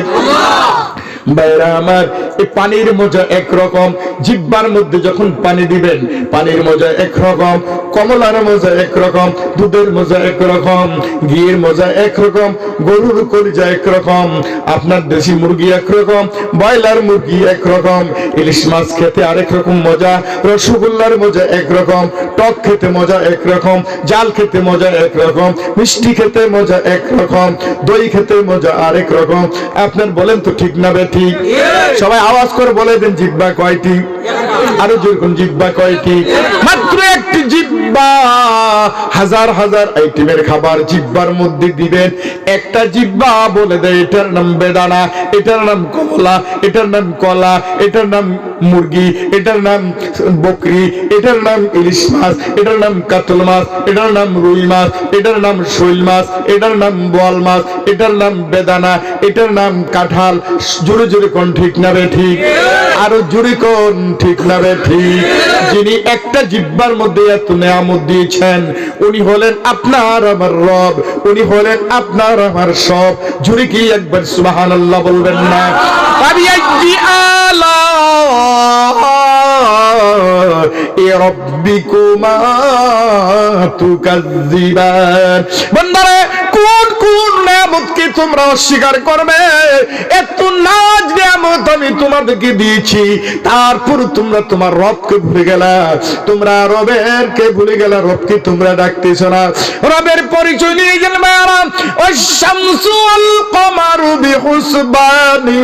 ভাইরা আমার, এই পানির মজা একরকম। জিহ্বার মধ্যে যখন পানি দিবেন, পানির মজা একরকম, কমলার মজা একরকম, দুধের মজা একরকম, ঘিয়ের মজা একরকম, গরুর কলিজা একরকম, আপনার দেশি মুরগি একরকম, ব্রয়লার মুরগি একরকম, ইলিশ মাছ খেতে আরেক রকম মজা, রসগোল্লার মজা একরকম, টক খেতে মজা একরকম, জাল খেতে মজা একরকম, মিষ্টি খেতে মজা একরকম, দই খেতে মজা আরেক রকম। আপনার বলেন তো ঠিক না ঠিক? সবাই আওয়াজ করে বলে দেন জিহ্বা কয়টি? আরো যেরকম জিহ্বা কয়টি? মাত্র একটি জিহ্বা হাজার হাজার আইটেমের খাবার জিহ্বার মধ্যে দিবেন। একটা জিহ্বা বলে দেয় এটার নাম বেদানা, এটার নাম কমলা, এটার নাম কলা, এটার নাম মুরগি, এটার নাম বকরি, এটার নাম ইলিশ মাছ, এটার নাম কাতল মাছ, এটার নাম রুই মাছ, এটার নাম শৈল মাছ, এটার নাম বোয়াল মাছ, এটার নাম বেদানা, এটার নাম কাঁঠাল। জোরে জোরে কোন ঠিক না বে ঠিক? আরো জোরে কোন ঠিক না বে ঠিক? যিনি একটা জিহ্বার মধ্যে এত নেয়ামত দিয়েছেন, উনি হলেন আপনার আমার রব, উনি হলেন আপনার আমার সব। জোরে কি একবার সুবহানাল্লাহ বলবেন না? ফাবিআইয়ি আলা রাব্বিকুমা তুকাজ্জিবান। বান্দারে, কোন কোন নিয়ামতকে তোমরা অস্বীকার করবে? এত নাজ নিয়ামত আমি তোমাদেরকে দিয়েছি, তারপর তোমরা তোমার রবকে ভুলে গেলা। তোমরা রবের কে ভুলে গেলা, রবকে তোমরা ডাকতেছ না। রবের পরিচয় নিয়ে গেলেন ওয়াশ-শামসু ওয়াল-কমারু বিহুসবানি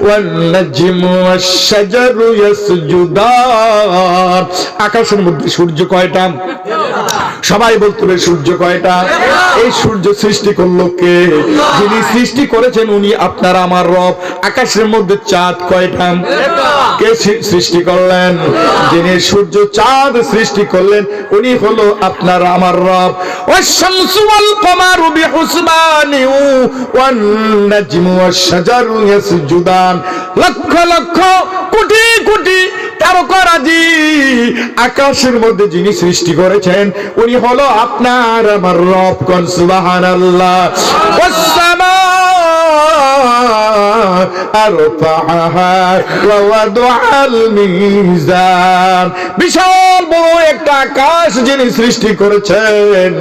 ওয়ান-নাজমু ওয়াশ-শাজারু ইয়াসজুদান। আকাশের মধ্যে সূর্য কয়টা? সবাই বলতে হবে সূর্য কয়টা? এই সূর্য সৃষ্টি করলো কে? যিনি সৃষ্টি করেছেন উনি আপনার আমার রব। আকাশের মধ্যে চাঁদ কয়টা? কে সৃষ্টি করলেন? যিনি সূর্য চাঁদ সৃষ্টি করলেন উনি হলো আপনার আমার রব। ওয়াশ-শামসু ওয়াল-কমারু বিহুসবানি ওয়ান-নাজমু ওয়াশ-শাজারু ইয়াসজুদান। লক্ষ লক্ষ কোটি কোটি তারকারাজি আকাশের মধ্যে যিনি সৃষ্টি করেছেন উনি হলো আপনার আমার রব। কোন সুবহানাল্লাহ। ওয়াস-সামা আরফাহা ওয়া ওয়াদাআল মিজান। বিশাল বড় একটা আকাশ যিনি সৃষ্টি করেছেন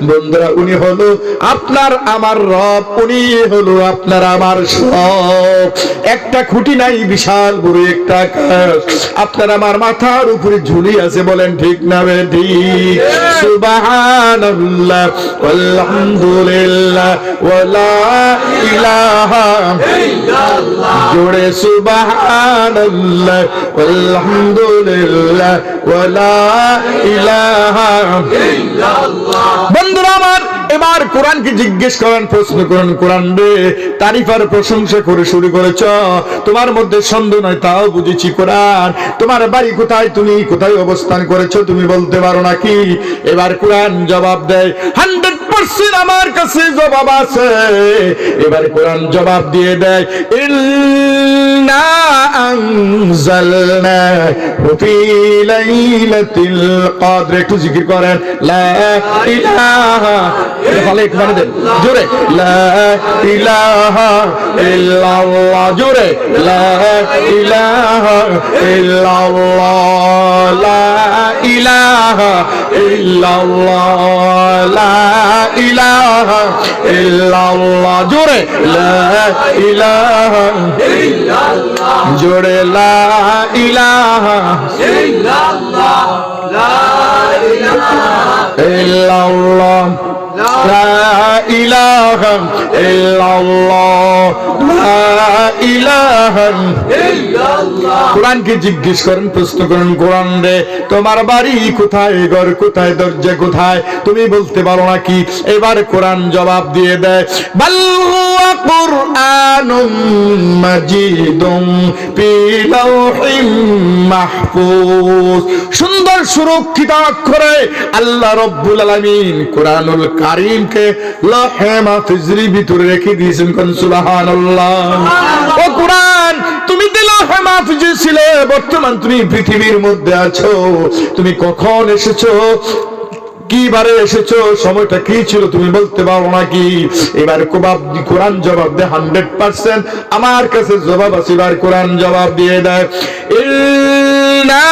বন্ধুরা, উনি হলো আপনার আমার রব, উনি হলো আপনার আমার সব। একটা খুঁটি নাই, বিশাল বড় একটা আকাশ আপনার আমার মাথার উপরে ঝুলি আছে। বলেন ঠিক না ঠিক? সুবহানাল্লাহ আলহামদুলিল্লাহ ওয়া লা ইলাহা ইল্লাল্লাহ। জোরে সুবহানাল্লাহ আলহামদুলিল্লাহ ওয়া লা ইলাহা ইল্লাল্লাহ। বন্ধুরা আমার, এবার কোরআনকে জিজ্ঞেস করেন, প্রশ্ন করেন, কোরআন রে তারিফ আর প্রশংসা করে শুরু করেছ, তোমার মধ্যে সন্দেহ নয় তাও বুঝেছি। কোরআন, তোমার বাড়ি কোথায়, তুমি কোথায় অবস্থান করেছো তুমি বলতে পারো নাকি? এবার কোরআন জবাব দেয় 100% আমার কাছে জবাব আছে। এবার কোরআন জবাব দিয়ে দেয় ইন্না আনজালনা ফি লাইলাতিল কদর। একটু জিকির করেন লা ইলাহা জোরে লা ইলাহা ইল্লাল্লাহ। জোরে লা ইলাহা ইল্লাল্লাহ, লা ইলাহা ইল্লাল্লাহ, লা ইলাহা ইল্লাল্লাহ। জোরে লা ইলাহা ইল্লাল্লাহ। জোরে লা ইলাহা ইল্লাল্লাহ, লা ইলাহা ইল্লাল্লাহ, লা ইলাহা ইল্লাল্লাহ, লা ইলাহা ইল্লাল্লাহ। কোরআনকে জিজ্ঞেস করেন, প্রশ্ন করেন, কোরআন রে তোমার বাড়ি কোথায়, ঘর কোথায়, দরজা কোথায় তুমি বলতে পারো নাকি? এবার কোরআন জবাব দিয়ে দেয় বাল হুয়া কুরআনুম মাজিদুম ফি লাওহিম মাহফুজ। সুন্দর সুরক্ষিত অক্ষরে আল্লাহ রাব্বুল আলামিন কোরআনুল কারীমকে লৌহে মাহফুজের ভিতরে রেখে দিয়েছেন। কোন সুবহানাল্লাহ। ও কোরআন, তুমি তো লৌহে মাহফুজে ছিলে, বর্তমান তুমি পৃথিবীর মধ্যে আছো। তুমি কখন এসেছো, কিবারে এসেছো, সময়টা কি ছিল তুমি বলতে পারো নাকি? এবার কোরআন জবাব দেয় 100%। আমার কাছে জবাব আছে, এবার কোরআন জবাব দিয়ে দেয় ইন্না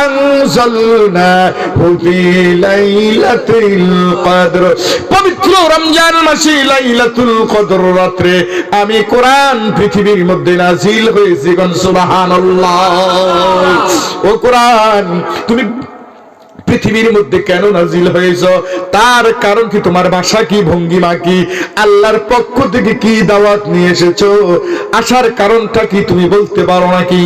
আনজালনাহু ফি লাইলাতুল কদর। পবিত্র রমজান মাসে লাইলাতুল কদর রাতে আমি কোরআন পৃথিবীর মধ্যে নাজিল হয়েছি। কোন সুবহানাল্লাহ। ও কোরআন, তুমি পৃথিবীর মধ্যে কেন নাজিল হয়েছ? তার কারণ কি? তোমার ভাষা কি, ভঙ্গিমা কি, আল্লাহর পক্ষ থেকে কি দাওয়াত নিয়ে এসেছো, আসার কারণটা কি তুমি বলতে পারো নাকি?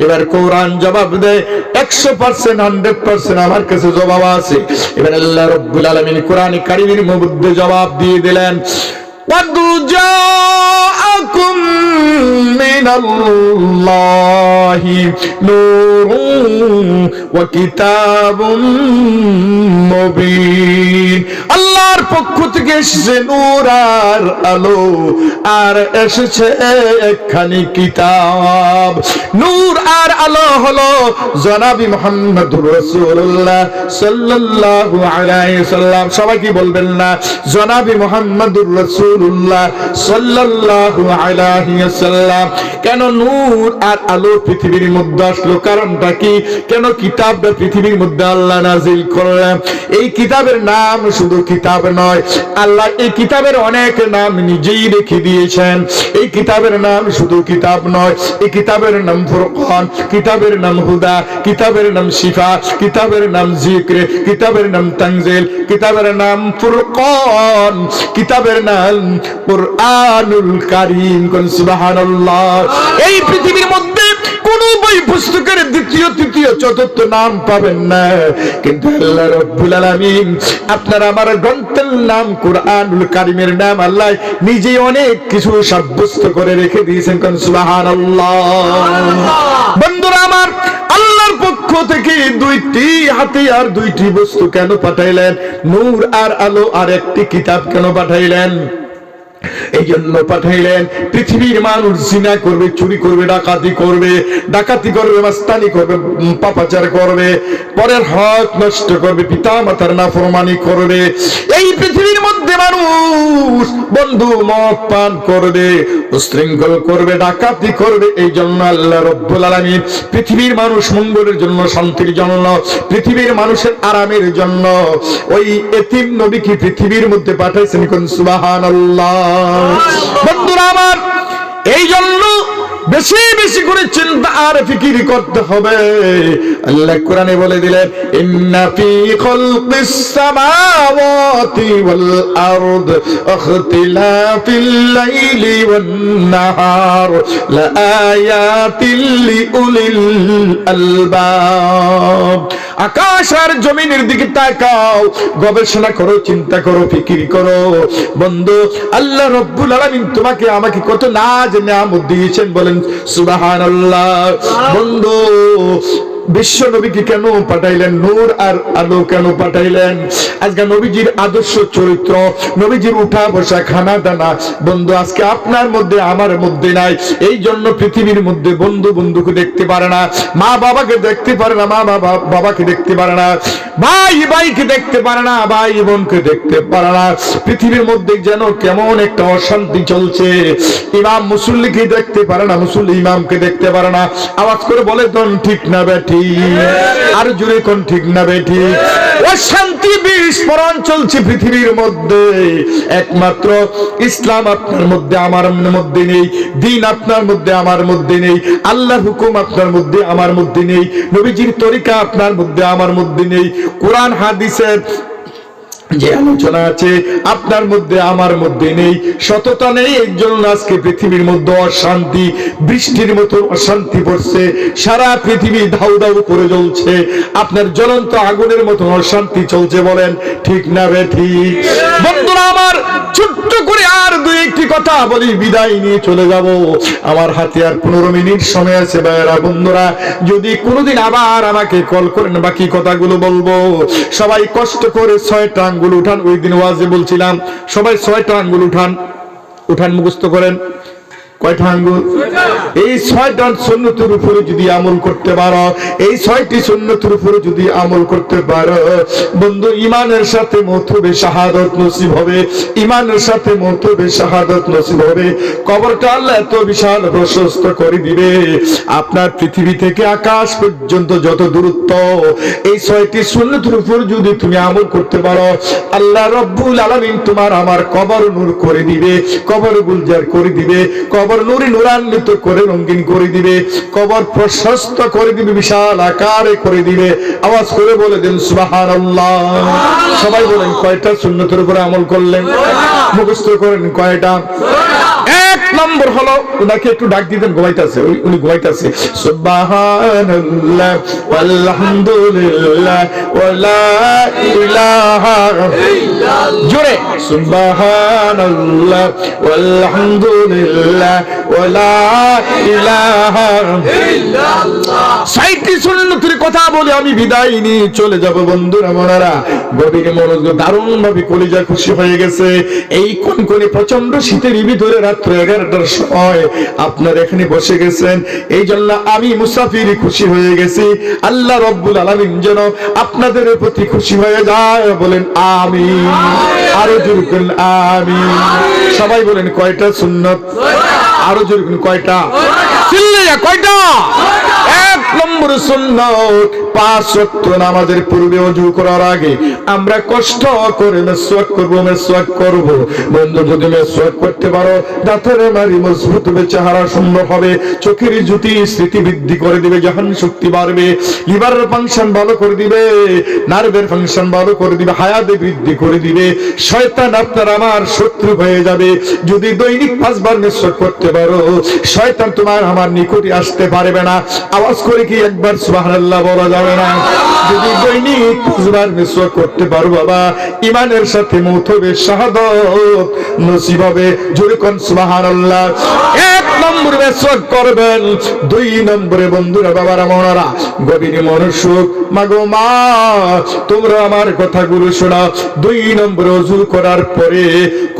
এবার কোরআন জবাব দেয় 100%, 100% আমার কাছে জবাব আছে। এবার আল্লাহ রাব্বুল আলামিন কোরআনে কারীমের মধ্যে জবাব দিয়ে দিলেন قد جاءكم من الله نور وكتاب مبين। আল্লাহর পক্ষ থেকে এসেছে নূর আর আলো, আর এসেছে একখানি কিতাব। নূর আর আলো হলো জনাবি মুহাম্মদুর রাসূলুল্লাহ সাল্লাল্লাহু আলাইহি সাল্লাম। সবাই কি বলবেন না? জনাবি মুহাম্মদুর রাসূলুল্লাহ সাল্লাল্লাহু আলাইহি ওয়াসাল্লাম। কেন নূর আর আলো পৃথিবীর মধ্যে আসলো? কারণটা কি? কেন কিতাবটা পৃথিবীর মধ্যে আল্লাহ নাজিল করলেন? এই কিতাবের নাম শুধু কিতাব নয়, আল্লাহ এই কিতাবের অনেক নাম নিজেই রেখে দিয়েছেন। এই কিতাবের নাম শুধু কিতাব নয়, এই কিতাবের নাম ফুরকান, কিতাবের নাম হুদা, কিতাবের নাম শিফা, কিতাবের নাম জিক্র, কিতাবের নাম তানজিল, কিতাবের নাম ফুরকান, কিতাবের নাম কুরআনুল কারীম। কোন সুবহানাল্লাহ। এই পৃথিবীর মধ্যে কোন বই পুস্তকের দ্বিতীয়, তৃতীয়, চতুর্থ নাম পাবেন না, কিন্তু আল্লাহ রাব্বুল আলামিন আপনার আমার গ্রন্থের নাম কুরআনুল কারীমের নাম আল্লাহ নিজেই অনেক কিছু সাব্যস্ত করে রেখে দিয়েছেন। কোন সুবহানাল্লাহ। বন্ধুরা আমার, আল্লাহর পক্ষ থেকে দুইটি হাতিয়ার, দুইটি বস্তু কেন পাঠাইলেন? নূর আর আলো, আর একটি কিতাব কেন পাঠাইলেন? এই জন্য পাঠাইলেন পৃথিবীর মানুষ জিনা করবে, চুরি করবে, ডাকাতি করবে, মাস্তানি করবে, পাপাচার করবে, পরের হক নষ্ট করবে, পিতা মাতার নাফরমানি করবে। এই পৃথিবীর মধ্যে মানুষ বন্ধু মদ পান করবে, উশৃঙ্খল করবে, ডাকাতি করবে। এই জন্য আল্লাহ রাব্বুল আলামিন পৃথিবীর মানুষ মঙ্গলের জন্য, শান্তির জন্য, পৃথিবীর মানুষের আরামের জন্য ওই এতিম নবীকে পৃথিবীর মধ্যে পাঠাইছেন। কোন সুবহানাল্লাহ। বন্ধুরা আমার, এই জন্য বেশি বেশি করে চিন্তা আর ফিকির করতে হবে। আল্লাহ কোরআনে বলে দিলেন ইন্না ফি খালকিস সামাওয়াতি ওয়াল আরদ ইখতিলাফিল লাইলি ওয়ান নাহার লাআয়াতিল লিউলিল আলবাব। আকাশ আর জমিনের দিকে তাকাও, গবেষণা করো, চিন্তা করো, ফিকির করো। বন্ধু, আল্লাহ রাব্বুল আলামিন তোমাকে আমাকে কত নাজ নিয়ামত দিয়েছেন, বলেন সুবহানাল্লাহ। বন্ধু, বিশ্ব নবীকে কেন পাঠাইলেন? নূর আর আলো কেন পাঠাইলেন? আজকে নবীজির আদর্শ চরিত্র, নবীজির উঠা বসা, খানা দানা বন্ধু আজকে আপনার মধ্যে আমার মধ্যে নাই। এই জন্য পৃথিবীর মধ্যে বন্ধু বন্ধুকে দেখতে পারে না, মা বাবাকে দেখতে পারে না, মা বাবাকে দেখতে পারে না, ভাই ভাইকে দেখতে পারে না, ভাই বোনকে দেখতে পারে না। পৃথিবীর মধ্যে যেন কেমন একটা অশান্তি চলছে। ইমাম মুসল্লিকে দেখতে পারে না, মুসল্লি ইমামকে দেখতে পারে না। আওয়াজ করে বলে তো ঠিক না বেটি? আর জুড়ে কোন ঠিক না বেটি? অশান্তি বিস্ফোরণ চলছে পৃথিবীর মধ্যে। একমাত্র ইসলাম আপনার মধ্যে আমার মধ্যে নেই, দিন আপনার মধ্যে আমার মধ্যে নেই, আল্লাহর হুকুম আপনার মধ্যে আমার মধ্যে নেই, নবীজির তরিকা আপনার মধ্যে আমার মধ্যে নেই, কোরআন হাদিসের যে আলোচনা আছে আপনার মধ্যে আমার মধ্যে নেই, সততা নেই। এই জন্য আজকে পৃথিবীর মধ্যে অশান্তি, বৃষ্টির মতো অশান্তি পড়ছে, সারা পৃথিবী ধাউ ধাউ করে জ্বলছে, আপনার জ্বলন্ত আগুনের মতো অশান্তি চলছে। বলেন ঠিক না বে ঠিক? বন্ধুরা আমার ছোট্ট করে আর দুই একটি কথা বলি, বিদায় নিয়ে চলে যাব। আমার হাতে আর 15 মিনিট সময় আছে ভাইরা বন্ধুরা। যদি কোনোদিন আবার আমাকে কল করেন বাকি কথাগুলো বলবো। সবাই কষ্ট করে 6টা আঙ্গুল উঠান। ওই দিন ওয়াজে বলছিলাম সবাই 6টা আঙ্গুল উঠান, উঠান মুখস্থ করেন। কয়টা আঙ্গুল? এই 6টা সুন্নতের উপরে যদি আমল করতে পারো, এই 6টি সুন্নতের উপরে যদি আমল করতে পারো বন্ধু, ইমানের সাথে মৌত হবে, শাহাদাত নসিব হবে। ইমানের সাথে মৌত হবে, শাহাদাত নসিব হবে। কবরটা আল্লাহ এত বিশাল প্রশস্ত করে দিবে, আপনার পৃথিবী থেকে আকাশ পর্যন্ত যত দূরত্ব, এই 6টি সুন্নতের উপর যদি তুমি আমল করতে পারো, আল্লাহ রব্বুল আলামিন তোমার আমার কবর নূর করে দিবে, কবর গুলজার করে দিবে, কবর নূরে নূরান্বিত করে রঙিন করে দিবে, কবর প্রশস্ত করে দিবে, বিশাল আকারে করে দিবে। আওয়াজ করে বলে দেন সুবহানাল্লাহ। সবাই বলেন কয়টা সুন্নতের উপরে আমল করলেন? মুখস্থ করেন কয়টা? 1 নম্বর হলো, ওনাকে একটু ডাক দিতেন, ঘুমাইতেছে, উনি ঘুমাইতেছে। সুবহানাল্লাহ ওয়ালহামদুলিল্লাহ ওয়ালা ইলাহা ইল্লাল্লাহ। জোরে সুবহানাল্লাহ ওয়ালহামদুলিল্লাহ ওয়ালা ইলাহা ইল্লাল্লাহ। 6টি সুন্নতের কথা বলে আমি বিদায় নিয়ে চলে যাব বন্ধুরা মনারা। গভীর মনোযোগ, দারুণ ভাবে কলিজা খুশি হয়ে গেছে। এই কনকনে প্রচন্ড শীতের ভিতরে রাত্র 11টার সময় আপনার এখানে বসে গেছেন, এই জন্য আমি মুসাফির খুশি হয়ে গেছি। আল্লাহ রব্বুল আলামিন যেন আপনাদের প্রতি খুশি হয়ে যায়। বলেন আমিন। আরো জোরে বলেন আমিন। সবাই বলেন কয়টা সুন্নত? আরো জোরে বলেন কয়টা? চিল্লাইয়া কয়টা? 1 নম্বর সুন্নত, 5 ওয়াক্ত নামাজের পূর্বে ওযু করার আগে আমরা কষ্ট করে মেসওয়াক করব, মেসওয়াক করব। বন্ধু যদি মেসওয়াক করতে পারো, দাঁতের মারি মজবুত হবে, চেহারা সুন্দর হবে, চোখের জ্যোতি স্মৃতি বৃদ্ধি করে দিবে, জাহান শক্তি বাড়বে, লিভারের ফাংশন ভালো করে দিবে, নার্ভের ফাংশন ভালো করে দিবে, হায়াতে বৃদ্ধি করে দিবে। শয়তান আপনার আমার শত্রু হয়ে যাবে। যদি দৈনিক 5 বার মেসওয়াক করতে পারো, শয়তান তোমার আমার নিকটে আসতে পারবে না। আওয়াজ করে কি একবার সুবহানাল্লাহ বলা যাবে না? যদি দৈনিক 5 বার মেসওয়াক করতে পারো বাবা, ইমানের সাথে মৌত হবে, শাহাদাত নসিব হবে। জোরে কোন সুবহানাল্লাহ। 1 নম্বর মেসওয়াক করবেন। 2 নম্বরে বন্ধুরা বাবারা মনারা গভীর মনোযোগ, মাগো মা তোমরা আমার কথাগুলো শোনাও। 2 নম্বরে ওযু করার পরে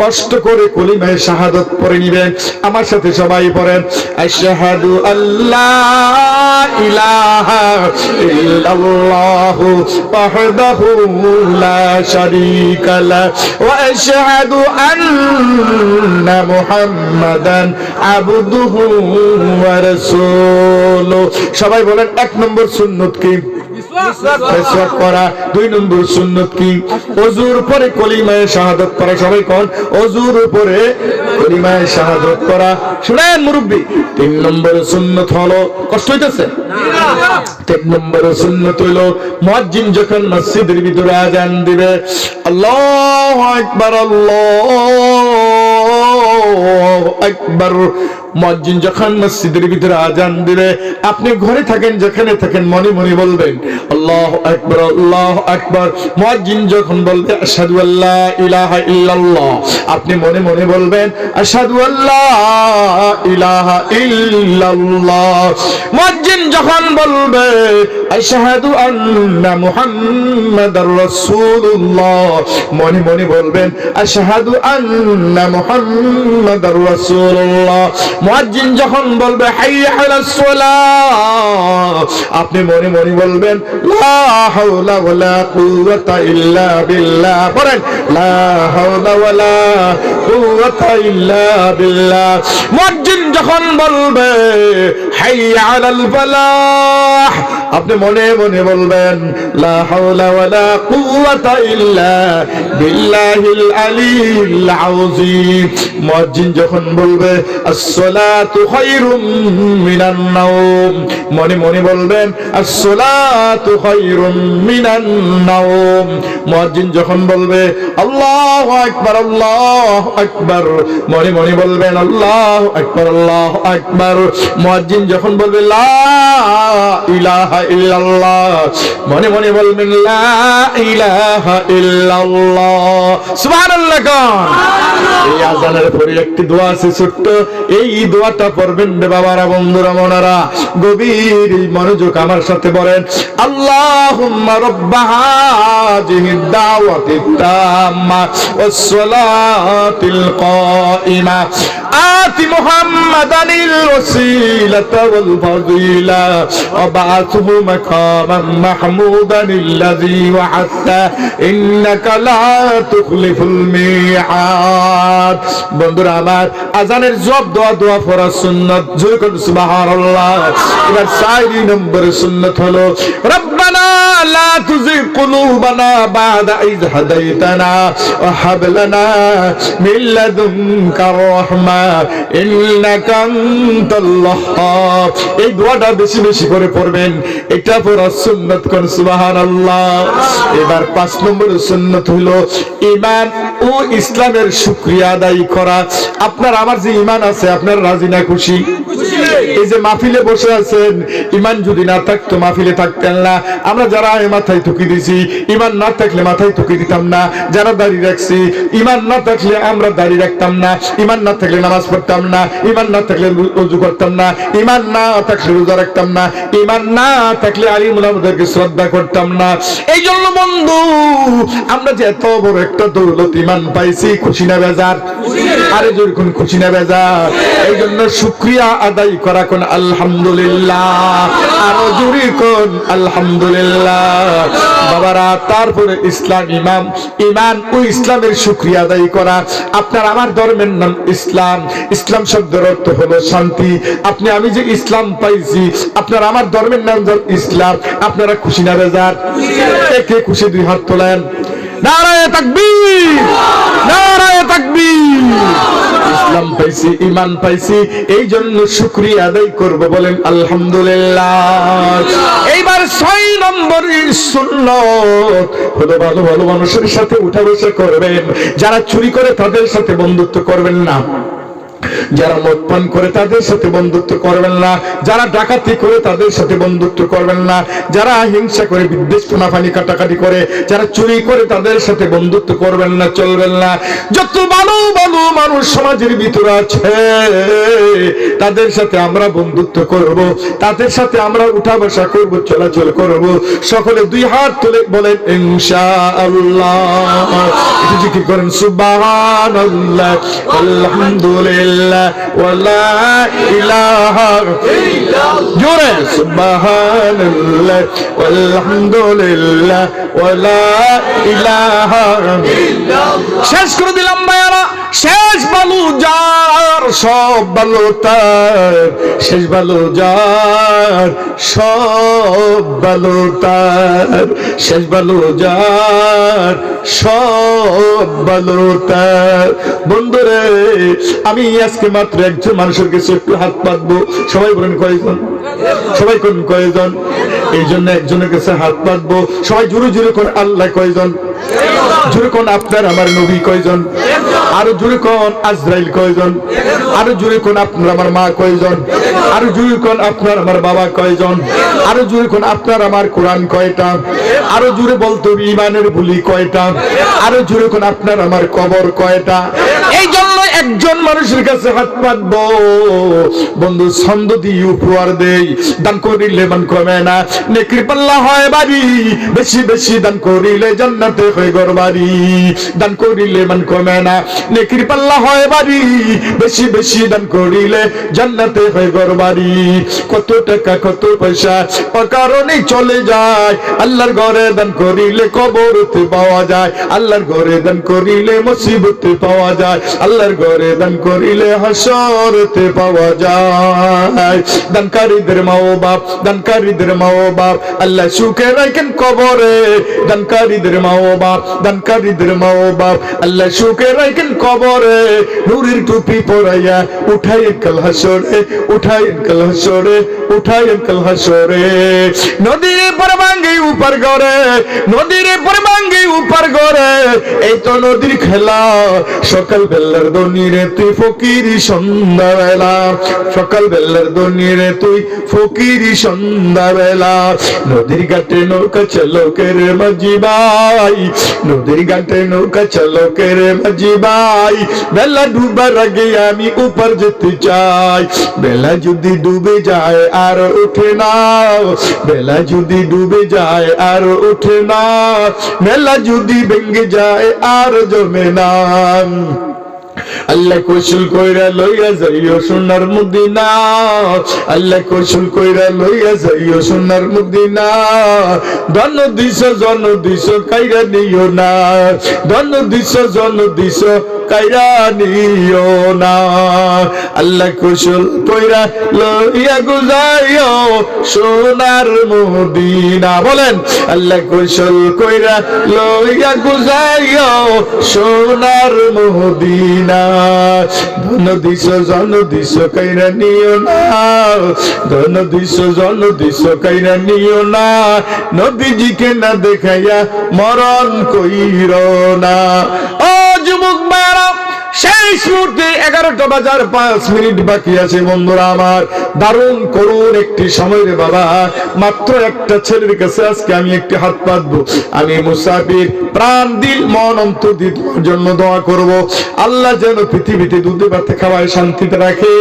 কষ্ট করে কলিমায়ে শাহাদাত পড়ে নেবেন। আমার সাথে সবাই পড়েন, আশহাদু আল্লা ইলাহা ইল্লাল্লাহু ওয়াহদাহু লা শারীকা লাহু ওয়া আশহাদু আন্না মুহাম্মাদান আবদুহু ওয়া রাসূলুহু। সবাই বলেন 1 নম্বর সুন্নত কি? মেসওয়াক করা। 2 নম্বর সুন্নত কি? ওযুর পরে কলিমায়ে শাহাদাত পড়া। সবাই কোন? ওযুর পরে কলিমায়ে শাহাদাত পড়া। শুনেন মুরব্বি, 3 নম্বর সুন্নত হলো, কষ্ট হইতেছে? 3 নম্বর সুন্নত হলো মুয়াজ্জিন যখন মসজিদের ভিতরে আযান দিবে, আল্লাহু আকবার আল্লাহু আকবার। মুয়াজ্জিন যখন মসজিদের ভিতরে আযান দিবে, আপনি ঘরে থাকেন যেখানে থাকেন মনে মনে বলবেন আল্লাহু আকবার আল্লাহু আকবার। মুয়াজ্জিন যখন বলবে আশহাদু আল্লা ইলাহা ইল্লাল্লাহ, আপনি মনে মনে বলবেন আশহাদু আল্লা ইলাহা ইল্লাল্লাহ। মুয়াজ্জিন যখন বলবে আশহাদু আন্না মুহাম্মাদার রাসূলুল্লাহ, মনে মনে বলবেন আশহাদু আন্না মুহাম্মাদার রাসূলুল্লাহ। মুয়াজ্জিন যখন বলবে হাইয়া আলাস সালাহ, আপনি মনে মনে বলবেন লা হাওলা ওয়ালা কুওয়াতা ইল্লা বিল্লাহ। বলেন লা হাওলা ওয়ালা কুওয়াতা ইল্লা বিল্লাহ। মুয়াজ্জিন যখন বলবে হাইয়া আলাল ফালাহ, আপনি মনে মনে বলবেন লা হাওলা ওয়ালা কুওয়াতা ইল্লা বিল্লাহিল আলিয়্যিল আযীম। মুয়াজ্জিন যখন বলবে আসসালাতু খায়রুম মিনান নাওম, মনে মনে বলবেন আসসালাতু খায়রুম মিনান নাওম। মুয়াজ্জিন যখন বলবে আল্লাহু আকবার আল্লাহু আকবার, মনে মনে বলবেন আল্লাহু আকবার আল্লাহু আকবার। মুয়াজ্জিন যখন বলবে লা ইলাহা ইল্লাল্লাহ। মনে মনে বলবেন লা ইলাহা ইল্লাল্লাহ। সুবহানাল্লাহ কোন। এই আযানের পরে একটি দোয়া আছে ছোট্ট, এই দোয়াটা পড়বেন রে বাবারা, বন্ধুরা, মনারা, গভীর মনোযোগ আমার সাথে বলেন, আল্লাহুম্মা রাব্বা হাযিহিদ দাওয়াতিত তাম্মা ওয়াস সালাতিল কাইমা আতি মুহাম্মাদানিল ওয়াসিলাতা ওয়াল ফাযিলা ওয়া বা'আথহু মাকামান মাহমুদানিল্লাযী ওয়া'আদতা ইন্নাকা লা তুখলিফুল মিআদ। বন্ধুরা আমার, আযানের জবাব দোয়া পড়া সুন্নাত। জোরে করুন সুবহানাল্লাহ। এবার 4 নম্বর সুন্নাত হলো রব্বানা লা তুযিগ কুলুবানা বা'দা ইয হাদাইতানা ওয়া হাব লানা মিন লাদুনকা রাহমা ইন্নাকা আনতাল ওয়াহ্হাব। এই দোয়াটা বেশি বেশি করে পড়বেন, এটা পড়া সুন্নাত। কোন সুবহানাল্লাহ। এবার 5 নম্বর সুন্নাত হলো ঈমান ও ইসলামের শুকরিয়া আদায় করা। আপনার আমার যে ঈমান আছে, আপনার রাজি না খুশি? এই যে মাহফিলে বসে আছেন, ঈমান যদি না থাকতো মাহফিলে থাকতেন না। আমরা যারা মাথায় টুকি দিছি, ঈমান না থাকলে মাথায় টুকি দিতাম না। যারা দাড়ি রাখছি, ঈমান না থাকলে আমরা দাড়ি রাখতাম না। ঈমান না থাকলে নামাজ পড়তাম না। ঈমান না থাকলে ওযু করতাম না। ঈমান না থাকলে রোজা রাখতাম না। ঈমান না থাকলে আলিম উলামাদেরকে শ্রদ্ধা করতাম না। এই জন্য বন্ধু, আমরা যে এত বড় একটা দৌলত ঈমান পাইছি, খুশি না বেজার? আরে জোরে কোন খুশি না বেজার? এই জন্য শুকরিয়া আদায় করা। কোন আলহামদুলিল্লাহ। আরো জোরে কোন আলহামদুলিল্লাহ। বাবারা, তারপরে ইসলাম, ঈমান ও ইসলামের শুকরিয়া আদায় করা। আপনার আমার ধর্মের নাম ইসলাম। ইসলাম শব্দের অর্থ হলো শান্তি। আপনি আমি যে ইসলাম পাইছি, আপনার আমার ধর্মের নাম ইসলাম। আপনারা খুশি না বেজার? কে খুশি? 2 হাত তোলেন। নারায়ে তাকবীর, নারায়ে তাকবীর। ইসলাম পাইছি, ঈমান পাইছি, এই জন্য শুকরিয়া আদায় করব। বলেন আলহামদুলিল্লাহ। এইবার 6 নম্বরের সুন্নাত হলো ভালো ভালো মানুষের সাথে উঠা বসা করবেন। যারা চুরি করে তাদের সাথে বন্ধুত্ব করবেন না। যারা মদ পান করে তাদের সাথে বন্ধুত্ব করবেন না। যারা ডাকাতি করে তাদের সাথে বন্ধুত্ব করবেন না। যারা হিংসা করে, বিদ্বেষ, ফানাফানি, কাটাকাটি করে, যারা চুরি করে তাদের সাথে বন্ধুত্ব করবেন না, চলবেন না। যত ভালো ভালো মানুষ সমাজের ভিতরে আছে, তাদের সাথে আমরা বন্ধুত্ব করব, তাদের সাথে আমরা উঠা বসা করব, চলাচল করব। সকলে 2 হাত তুলে বলেন ইনশাআল্লাহ। একটু জিকির করেন সুবহানাল্লাহ, আলহামদুলিল্লাহ, ওয়ালা ইলাহা ইল্লাল্লাহ। জোরে সুবহানাল্লাহ, আলহামদুলিল্লাহ, ওয়ালা ইলাহা ইল্লাল্লাহ। শেষ করে দিলাম ভাইয়ারা। শেষ ভালো যার, সব ভালো তার। শেষ ভালো যার, সব ভালো তার। শেষ ভালো যার, সব ভালো তার। বন্ধুরে, আমি আজকে মাত্র একজন মানুষের কাছে একটু হাত পাতবো। সবাই বলেন কয়জন? সবাই কোন কয়জন? এই জন্য একজনের কাছে হাত পাতবো। সবাই জোরে জোরে কোন আল্লাহ কয়জন? জোরে কোন আপনার আমার নবী কয়জন? আরো জোরে কোন আজরাইল কয়জন? আরো জোরে কোন আপনার আমার মা কয়জন? আরো জোরে কোন আপনার আমার বাবা কয়জন? আরো জোরে কোন আপনার আমার কোরআন কয়টা? আরো জোরে বলতো ঈমানের বুলি কয়টা? আরো জোরে কোন আপনার আমার কবর কয়টা? এই জন্য একজন মানুষের কাছে হাত পাতবো। বন্ধু, ছন্দ দিয়ে উপহার দেই। দান করিলে মান কমে না, নেকির পাল্লা হয় বাড়ি। বেশি বেশি দান করিলে জান্নাতে হয় ঘরবাড়ি। দান করিলে মান কমে না, নেকির পাল্লা হয় বাড়ি। বেশি বেশি দান করিলে জান্নাতে হয় ঘরবাড়ি। কত টাকা কত পয়সা অকারণে চলে যায়, আল্লাহর ঘরে দান করিলে কবরতে পাওয়া যায়। আল্লাহর ঘরে দান করিলে মুসিবতে পাওয়া যায়। আল্লাহর ঘরে দান করিলে হাসরতে পাওয়া যায়। দানকারীদের মা ও বাপ, দানকারীদের মা ও বাপ আল্লাহ সুখে রাখেন কবরে। দানকারীদের মা ও বাপ, দানকারীদের মা ও বাপ আল্লাহ সুখে রাখেন কবরে। নূরের টুপি পরাইয়া উঠাইয়েন কাল হাসরে, উঠাইয়েন কাল হাসরে, উঠাইয়েন কাল হাসরে। নদীর পর ভাঙ্গে উপার করে, নদীর পর ভাঙ্গে উপার করে। এই তো নদীর খেলা, সকাল বেলার দোন ধনী রে তুই ফকিরি সন্ধ্যাবেলা, সকাল বেলার ধনী রে তুই ফকিরি সন্ধ্যাবেলা। নদীর ঘাটে নৌকা চালকে রে মাঝি ভাই, নদীর ঘাটে নৌকা চালকে রে মাঝি ভাই, বেলা ডুবার আগে আমি উপর যেতে চাই। বেলা যদি ডুবে যায় আর ওঠে না, বেলা যদি ডুবে যায় আর ওঠে না, বেলা যদি ভেঙে যায় আর জমে না। আল্লাহ কৌশল কইরা লইয়া যাইও সোনার মদিনা, আল্লাহ কৌশল কইরা লইয়া যাইও সোনার মদিনা। ধন দিছ জন দিছ কাইরা নিও না, ধন দিছ জন দিছ কাইরা নিও না। আল্লাহ কৌশল কইরা লইয়া গুজাইও সোনার মদিনা। বলেন আল্লাহ কৌশল কইরা লইয়া গুজাইও সোনার মদিনা। ধন দিছ জন দিছ কাইরা নিও না, ধন দিছ জন দিছ কাইরা নিও না। নবীজিকে না দেখাইয়া মরণ কইর না। ও যুবক ভাইরা, শেষ মুহূর্তে 11টা বাজার 5 মিনিট বাকি আছে বন্ধুরা আমার। দারুণ করুন একটি সময় রে বাবা। মাত্র একটা ছেলের কাছে আজকে আমি একটি হাত পাতবো। আমি মুসাফির, প্রাণ দিল মন অন্তর দিয়ে তোমার জন্য দোয়া করব। আল্লাহ যেন পৃথিবীতে দুধে ভাতে খাওয়ায় শান্তিতে রাখে।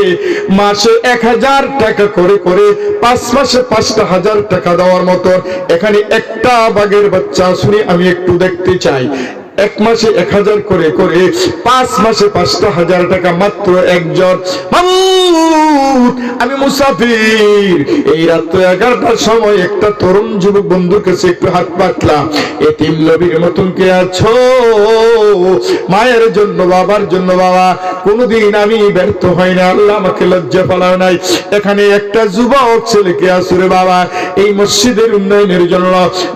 মাসে 1000 টাকা করে করে 5 মাসে 5,000 টাকা দেওয়ার মতো এখানে একটা বাঘের বাচ্চা শুনে আমি একটু দেখতে চাই। 1 মাসে 1000 করে করে 5 মাসে 5,000 টাকা মাত্র একজন। আমি মুসাফির, এই রাত 11টার সময় একটা তরুণ যুবক বন্ধুর কাছে একটু হাত পাতলাম। এতিম নবীর মতন কে আছো? মায়ের জন্য বাবার জন্য বাবা কোনদিন আমি ব্যর্থ হই না, আল্লাহ আমাকে লজ্জা পালাও নাই। এখানে একটা যুবক ছেলেকে আছে রে বাবা, এই মসজিদের উন্নয়নের জন্য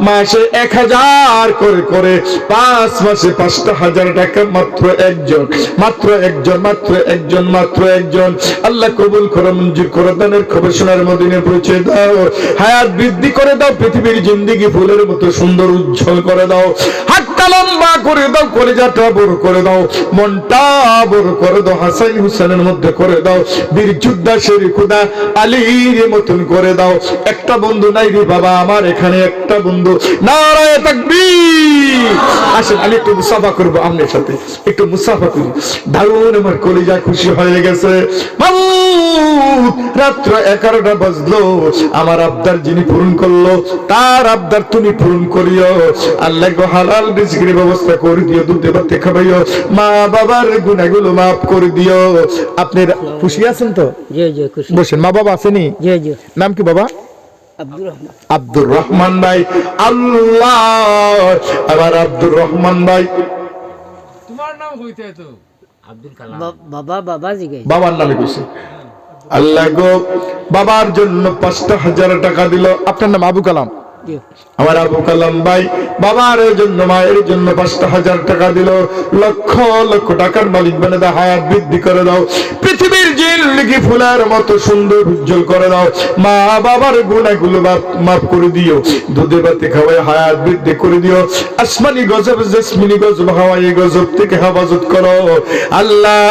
মাসে 1000 করে করে 5 মাসে 5,000 টাকা মাত্র একজন, মাত্র একজন, মাত্র একজন, মাত্র একজন। আল্লাহ কবুল করো, মঞ্জুর করো, দানের খবর সোনার মদিনায় পৌঁছে দাও। হায়াত বৃদ্ধি করে দাও, পৃথিবীর জিন্দেগি ফুলের মতো সুন্দর উজ্জ্বল করে দাও। হাতটা লম্বা করে দাও, কলিজাটা বড় করে দাও, মনটা বড় করে দাও। হাসান হুসেনের মধ্যে করে দাও, বীর যোদ্ধা শের খুদা আলীর মতন করে দাও। একটা বন্ধু নাই রে বাবা আমার এখানে, একটা বন্ধু। নারায়ে তাকবীর। আসেন আমি একটু মুসাফা করবো আপনার সাথে, একটু মুসাফা করি। দারুণ আমার কলিজা খুশি হয়ে গেছে। রাত্র 11টা বাজলো, আমার আবদার যিনি পূরণ করলো তার আবদার তুমি পূরণ করিও। আল্লাহ গো হালাল রিজকের ব্যবস্থা করে দিও, দুধে ভাতে খাওয়াইও, মা বাবার গুনাহগুলো মাফ করে দিও। আপনারা খুশি আছেন তো? জি জি খুশি। বসেন। মা বাবা আছেনি? জি জি। নাম কি বাবা? আব্দুর রহমান ভাই। আল্লাহ, আবার আব্দুর রহমান ভাই। তোমার নাম হইতে তো আব্দুল কালাম। বাবা বাবা জিগে বাবার নামে কইছে। আল্লাহ গো বাবার জন্য 5,000 টাকা দিল। আপনার নাম আবু কালাম? আমার আবু কালাম ভাই বাবার জন্য মায়ের জন্য 5,000 টাকা দিল। লক্ষ লক্ষ টাকার মালিক বানিয়ে দাও, হায়াত বৃদ্ধি করে দাও, পৃথিবীর জিন্দেগি ফুলের মতো সুন্দর উজ্জ্বল করে দাও। মা বাবার গুনাহগুলো মাফ করে দিও, দুধে ভাতে খাওয়ায় হায়াত বৃদ্ধি করে দিও। আসমানি গজব জেসমিনি গজব হাওয়াই গজব থেকে হেফাজত করো। আল্লাহ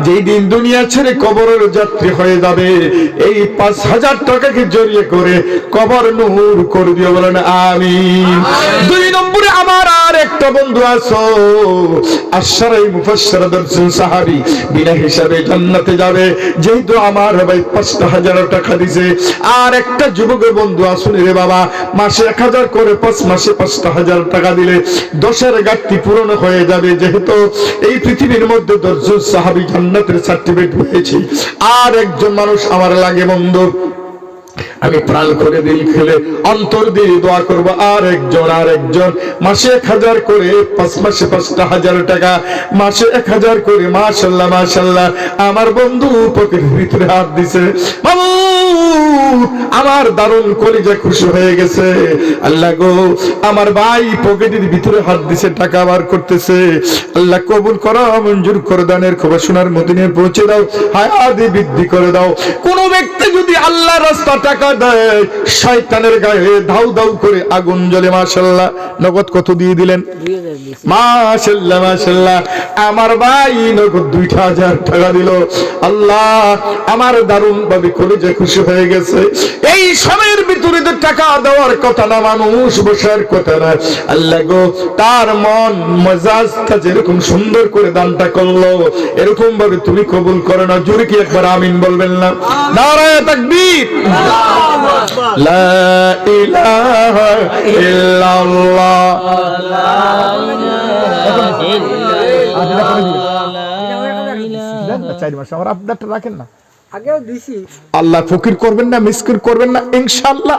যেই দিন দুনিয়া ছেড়ে কবরের যাত্রী হয়ে যাবে, এই 5,000 টাকাকে জড়িয়ে করে কবর নূর করে দিও। বলেন আমিন। 2 নম্বরে আমার আর একটা বন্ধু আছো, আশরাই মুফাসসিরুন সাহাবী, বিনা হিসাবে জান্নাতে যাবে, যেহেতু আমার ভাই 5,000 টাকা দিয়েছে। আর একটা যুবক বন্ধু আসুন রে বাবা, মাসে 1000 করে 5 মাসে 5,000 টাকা দিলে 10-এর ঘাটতি পূরণ হয়ে যাবে। যেহেতু এই পৃথিবীর মধ্যে 10 জন সাহাবী জান্নাতের সার্টিফিকেট পেয়েছে, আর একজন মানুষ আমার লাগে বন্ধু। আমি প্রাণ করে দিল খেলে অন্তর দিয়ে দোয়া করবো, আর একজন মাসে 1000 করে 5 মাসে 5,000 টাকা, মাসে 1000 করে। মাশাআল্লাহ মাশাআল্লাহ, আমার বন্ধু পকেটের ভিতরে হাত দিছে। আমার দারুণ কলিজা খুশি হয়ে গেছে। আল্লাহ গো আমার ভাই পকেটের ভিতরে হাত দিছে, টাকা বার করতেছে। আল্লাহ কবুল করো, মঞ্জুর করে, দানের খবর সোনার মদিনায় পৌঁছে দাও, হায়াত বৃদ্ধি করে দাও। কোন ব্যক্তি যদি আল্লাহ রাস্তা টাকা দেয়, শয়তানের গায়ে ধাউ ধাউ করে আগুন জ্বলে। মাশাআল্লাহ। নগদ কত দিয়ে দিলেন? মাশাআল্লাহ মাশাআল্লাহ। আমার ভাই নগদ 2000 টাকা দিল। আল্লাহ আমার দারুণ ভাবে কলিজা খুশি হয়ে গেছে। এই সময়ের ভিতরে তো টাকা দেওয়ার কথা না, মানুষ বসার কথা না। আল্লাহ গো, তার মন মেজাজটা যেরকম সুন্দর করে দানটা করলো, এরকম ভাবে তুমি কবুল করো না। জোরে কি একবার আমিন বলবেন না? নারায়ে তাকবীর। লা ইলাহা ইল্লাল্লাহ। আমার আপনারটা রাখেন না, আল্লাহ ফকির করবেন না, মিসকিন করবেন না। ইনশাআল্লাহ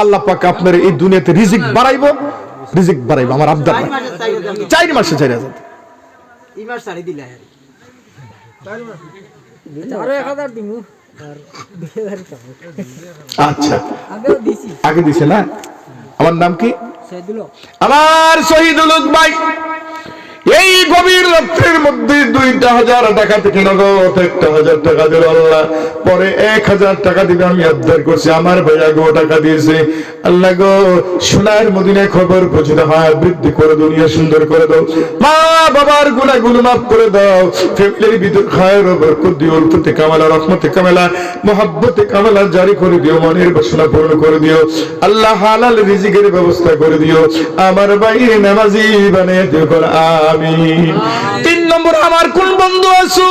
আল্লাহ পাক আপনার এই দুনিয়াতে রিজিক বাড়াইবো, রিজিক বাড়াইবো। আমার আবদার 4 মাসে 4000 এই মাস ছাড়ি দিলা আরো 1000 দিমু। আচ্ছা আগে দিছে না? আমার নাম কি? শহীদুল হক। আমার শহীদুল হক ভাই এই গভীর রাত্রের মধ্যে 2000 টাকা থেকে নগদ 1000 টাকা দিল আল্লাহ। পরে 1000 টাকা দিবে আমি আবদার করছি, আমার ভাইয়া গো টাকা দিয়েছে। আল্লাহ গো, সোনার মদিনায় খবর পৌঁছে হয়, বৃদ্ধি করে দুনিয়া সুন্দর করে দাও। মা বাবার গুনাহগুলো মাফ করে দাও। ফ্যামিলির ভিতর খায়ের বরকত দিও, উলফতে কামালা, রহমতে কামালা, মুহাব্বতে কামালা জারি করে দিও, মনের বাসনা পূর্ণ করে দিও। আল্লাহ হালাল রিজিকের ব্যবস্থা করে দিও। আমার ভাই নামাজি বানিয়ে দিও। আমিন। 3 নম্বর, আমার কোন বন্ধু আছো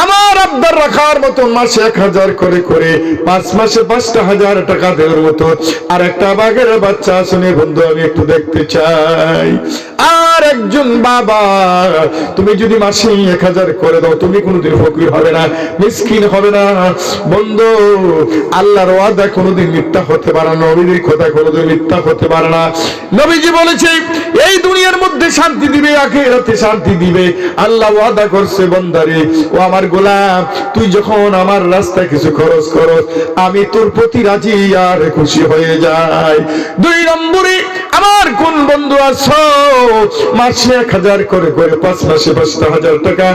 আমার আবদার রাখার মতো মাসে 1000 করে করে 5 মাসে 5000 টাকা দেওয়ার মতো আর একটা বাঘের বাচ্চা আসনে বন্ধু আমি একটু দেখতে চাই। আর একজন বাবা, তুমি যদি মাসে 1000 করে দাও, তুমি কোনোদিন ফকির হবে না, মিসকিন হবে না। বন্ধু, আল্লাহর ওয়াদা কোনোদিন মিথ্যা হতে পারে না, নবীর কথা কোনোদিন মিথ্যা হতে পারে না। নবীজি বলেছে এই দুনিয়ার মধ্যে শান্তি দিবে, আখিরাতে শান্তি দিবে। আল্লাহ ওয়াদা করছে বান্দারে, ও আমার গোলাম, তুই যখন আমার রাস্তায় কিছু খরচ করস, আমি তোর প্রতি রাজি আর খুশি হয়ে যাই। 2 নম্বরে, আমার কোন বন্ধু আছো মাসে 1000 করে করে 5 মাসে 5000 টাকা।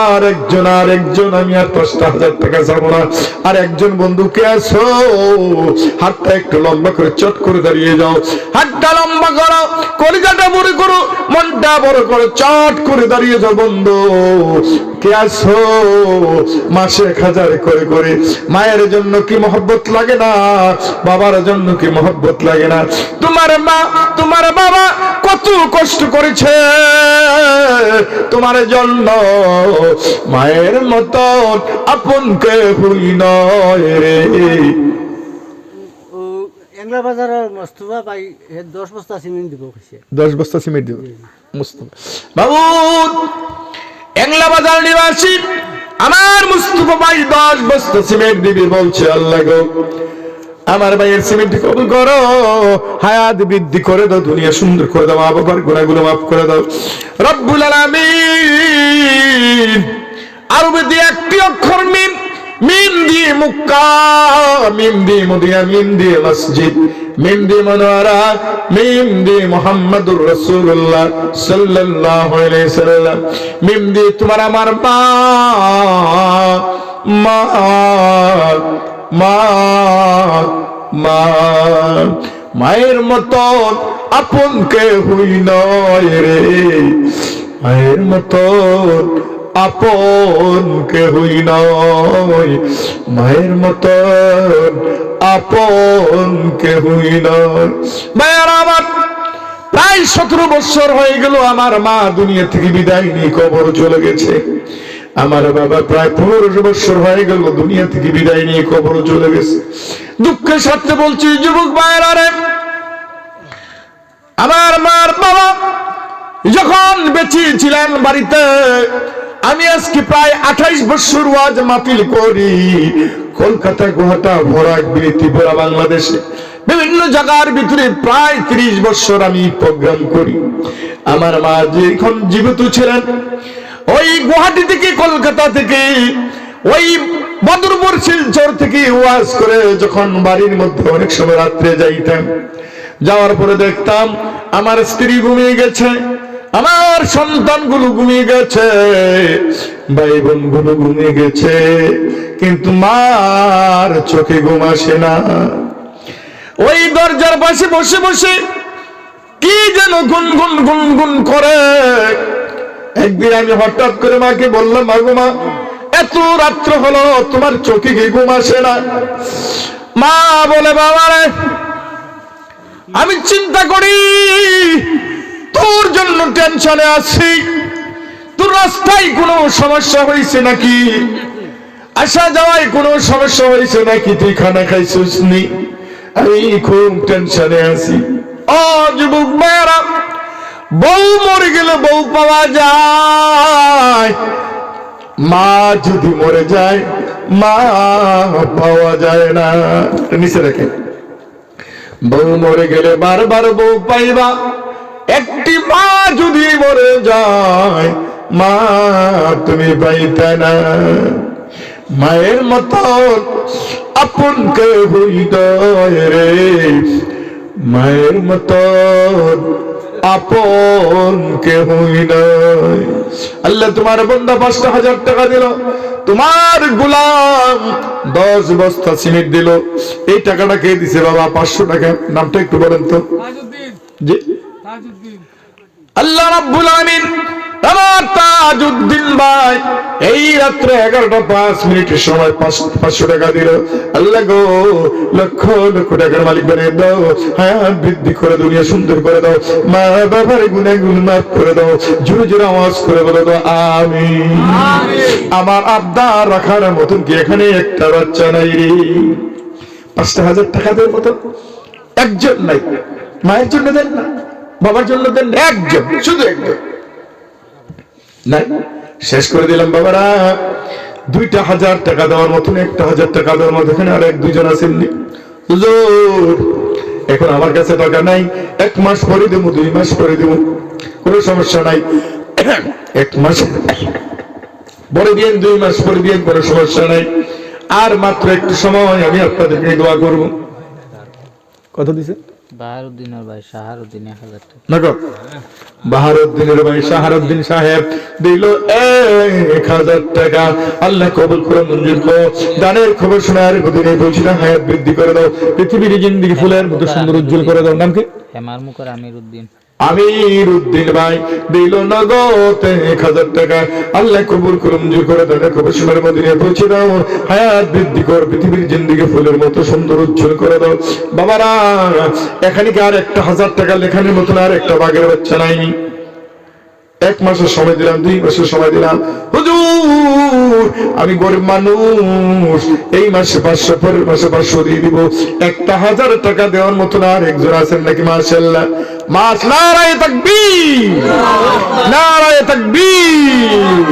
আর একজন আমি আর 5000 টাকা যাবো না। আর একজন বন্ধু কে আছো, হাতটা একটু লম্বা করে চট করে দাঁড়িয়ে যাও, হাতটা লম্বা করো, কলিজাটা বড় করো, মনটা বড় করো, চট করে দাঁড়িয়ে যাও। বন্ধু কে আছো মাসে 1000 করে করে? মায়ের জন্য কি মহব্বত লাগে না? বাবার জন্য কি মহব্বত লাগে না? তোমার মা তোমার বাবা কত কষ্ট করেছে তোমার জন্য, মায়ের মতো আপন কেউই নয় রে। এংলা বাজারের মুস্তাফা ভাই 10 বস্তা সিমেন্ট দিব কইছে। 10 বস্তা সিমেন্ট দিব মুস্তাফা বাবু। এংলা বাজার নিবাসী আমার মুস্তাফা ভাই 10 বস্তা সিমেন্ট দিবে বলছে। আল্লাহ গো, আমার ভাইয়ের সিমেন্ট কবুল করো, হায়াত বৃদ্ধি করে দাও, দুনিয়া সুন্দর করে দাও, মা বাবার গুনাহগুলো মাফ করে দাও রব্বুল আলামিন। আরবে দিয়ে একটি অক্ষর মিম, মিম দিয়ে মুক্কা, মিম দিয়ে মদিনা, মিম দিয়ে মসজিদ, মিম দিয়ে মনোয়ারা, মিম দিয়ে মুহাম্মাদুর রাসূলুল্লাহ সাল্লাল্লাহু আলাইহি সাল্লাম, মিম দিয়ে তোমার আমার মা মা মা মা মায়ের মতন আপন কেউই নয় রে, মায়ের মতন আপন কেউই নয়, মায়ের মতন আপন কেউই নয়। মায়ের আমার প্রায় 17 বছর হয়ে গেল আমার মা দুনিয়া থেকে বিদায় নিয়ে কবর চলে গেছে। আমার বাবা প্রায় 15 বছর হয়ে গেল দুনিয়া থেকে বিদায় নিয়ে কবর চলে গেছে। দুঃখের সাথে বলছি যুবক ভাইরা রে, আমার মার বাবা যখন বেঁচে ছিলেন বাড়িতে, আমি আজকে প্রায় 28 বছর ওয়াজ মাহফিল করি কলকাতা, গুয়াহাটি, ভরাক, ত্রিপুরা, বাংলাদেশে বিভিন্ন জায়গার ভিতরে প্রায় 30 বছর আমি প্রোগ্রাম করি। আমার মা যখন জীবিত ছিলেন, ওই গুয়াহাটি থেকে, কলকাতা থেকে, ওই বদরপুর, শিলচর থেকে ওয়াজ করে যখন বাড়ির মধ্যে অনেক সময় রাত্রে যাইতাম, যাওয়ার পরে দেখতাম আমার স্ত্রী ঘুমিয়ে গেছে, আমার সন্তানগুলো ঘুমিয়ে গেছে, ভাই বোনগুলো ঘুমিয়ে গেছে, কিন্তু মার চোখে ঘুম আসে না। ওই দরজার পাশে বসে বসে কি যেন গুনগুন গুনগুন করে। একদিন আমি হঠাৎ করে মাকে বললাম, মা গো মা, এত রাত্র হলো তোমার চোখে কি ঘুম আসে না? মা বলে, বাবা রে, আমি চিন্তা করি তোর জন্য টেনশনে আছি, তোর রাস্তায় কোনো সমস্যা হয়েছে নাকি, আসা যাওয়ায় কোনো সমস্যা হয়েছে নাকি, তুই খানা খাইছিস নি, আমি খুব টেনশনে আছি। ও যুবক ভাইয়েরা, বউ মরে গেলে বউ পাওয়া যায়, মা যদি মরে যায় মা পাওয়া যায় না। নিচে রেখে, বউ মরে গেলে বারবার বউ পাইবা, একটি মা যদি মরে যায় মা তুমি পাইতে না। মায়ের মতন আপন কে হইল রে, মায়ের মতন আপন কে হইল। আল্লাহ তোমার বান্দা ৫,০০০ টাকা দিল, তোমার গোলাম 10 বস্তা সিমেন্ট দিল, এই টাকাটা কে দিছে বাবা? ৫০০ টাকা। নামটা একটু বলেন তো। জি, আল্লাহ রাব্বুল আলামিন আমার তাজউদ্দিন ভাই এই রাত্রে 11:05 সময় 500 টাকা দিল। আল্লাহ গো, লক্ষ লক্ষ টাকার মালিক বানিয়ে দাও, হায়াত বৃদ্ধি করে, দুনিয়া সুন্দর করে দাও, মা বাবার গুনাহগুলো মাফ করে দাও। জোরে জোরে আওয়াজ করে বলো তো আমিন। আমার আবদার রাখার মতন কি এখানে একটা বাচ্চা নাই রে? ৫,০০০ টাকা দেওয়ার মতো একজন নাই। মায়ের জন্য দেন না, বাবার জন্য দেন, একজন, শুধু একজন নাই। শেষ করে দিলাম বাবারা, 2,000 টাকা দেওয়ার মতন, 1,000 টাকা দেওয়ার মতো এখানে আর 1-2 জন আসেননি। হুজুর, এখন আমার কাছে টাকা নাই, 1 মাস পরে দেবো, 2 মাস পরে দেবো, কোনো সমস্যা নাই। 1 মাস পরে দিন, 2 মাস পরে দিন, কোনো সমস্যা নাই। আর মাত্র একটু সময় আমি আপনাদেরকে দোয়া করবো। কত দিছে? বাহারুদ্দিনের ভাই শাহারুদ্দিন 1000 টাকা। নগদ বাহারুদ্দিনের ভাই শাহারুদ্দিন সাহেব দিল 1000 টাকা। আল্লাহ কবুল করে, মঞ্জুর করো। দানের খবর শোনার গদিনে বলছিলাম, হায়াত বৃদ্ধি করে দাও, পৃথিবীর জিন্দেগি ফুলের মতো সুন্দর উজ্জ্বল করে দাও। নাম কি? হেমার মুখর আমিরউদ্দিন। আমিরউদ্দিন ভাই দিল নগদ 1000 টাকা। আল্লাহ কবুল করে, মঞ্জুর করে, দানের খবর শোনার গদিনে পৌঁছে দাও, হায়াত বৃদ্ধি কর, পৃথিবীর জিন্দেগি ফুলের মতো সুন্দর উজ্জ্বল করে দাও। বাবারা, এখানে কি আর 1,000 টাকা লেখানোর মতন আর একটা বাঘের বাচ্চা নাইনি? 1 মাসের সময় দিলাম, 2 মাসের সময় দিলাম। হুজুর, আমি গরিব মানুষ, এই মাসে 500, পরের মাসে 500 দিয়ে দিব। 1,000 টাকা দেওয়ার মতন আর একজন আছেন নাকি? মাশাআল্লাহ, নারায়ে তাকবীর, নারায়ে তাকবীর,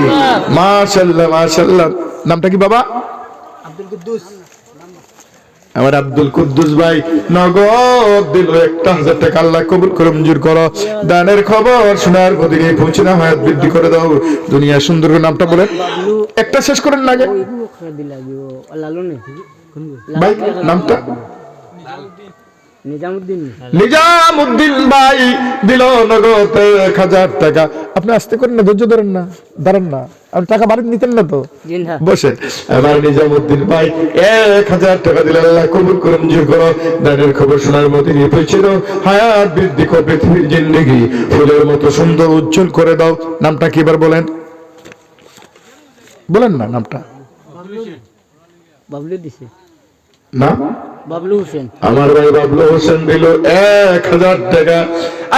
মাশাআল্লাহ মাশাআল্লাহ। নামটা কি বাবা? আব্দুল কুদ্দুস। আমার আব্দুল কুদ্দুস ভাই নগদ দিল 1,000 টাকা। আল্লাহ কবুল করে, মঞ্জুর করো। দানের খবর শোনার গদিনে পৌঁছে না, হায়াত বৃদ্ধি করে দাও, দুনিয়া সুন্দর করে। নামটা বলেন, একটা শেষ করেন না আগে ভাই। নামটা নিজামউদ্দিন ভাই দিল নগদ 1000 টাকা। আপনি আস্তে করেন না, ধৈর্য ধরেন না, দাঁড়ান না, আপনি টাকা বাড়ি নিতেন না তো, বসেন। আমার নিজামউদ্দিন ভাই 1000 টাকা দিল। আল্লাহ কবুল করে, মঞ্জুর করো। দানের খবর শোনার মতো নিয়ে পৌঁছে দাও, হায়াত বৃদ্ধি কর, পৃথিবীর জিন্দেগি ফুলের মতো সুন্দর উজ্জ্বল করে দাও। নামটা কি এবার বলেন, বলেন না নামটা। বাবলু দিছে না, বাবলু হোসেন। আমার ভাই বাবলু হোসেন দিল 1000 টাকা।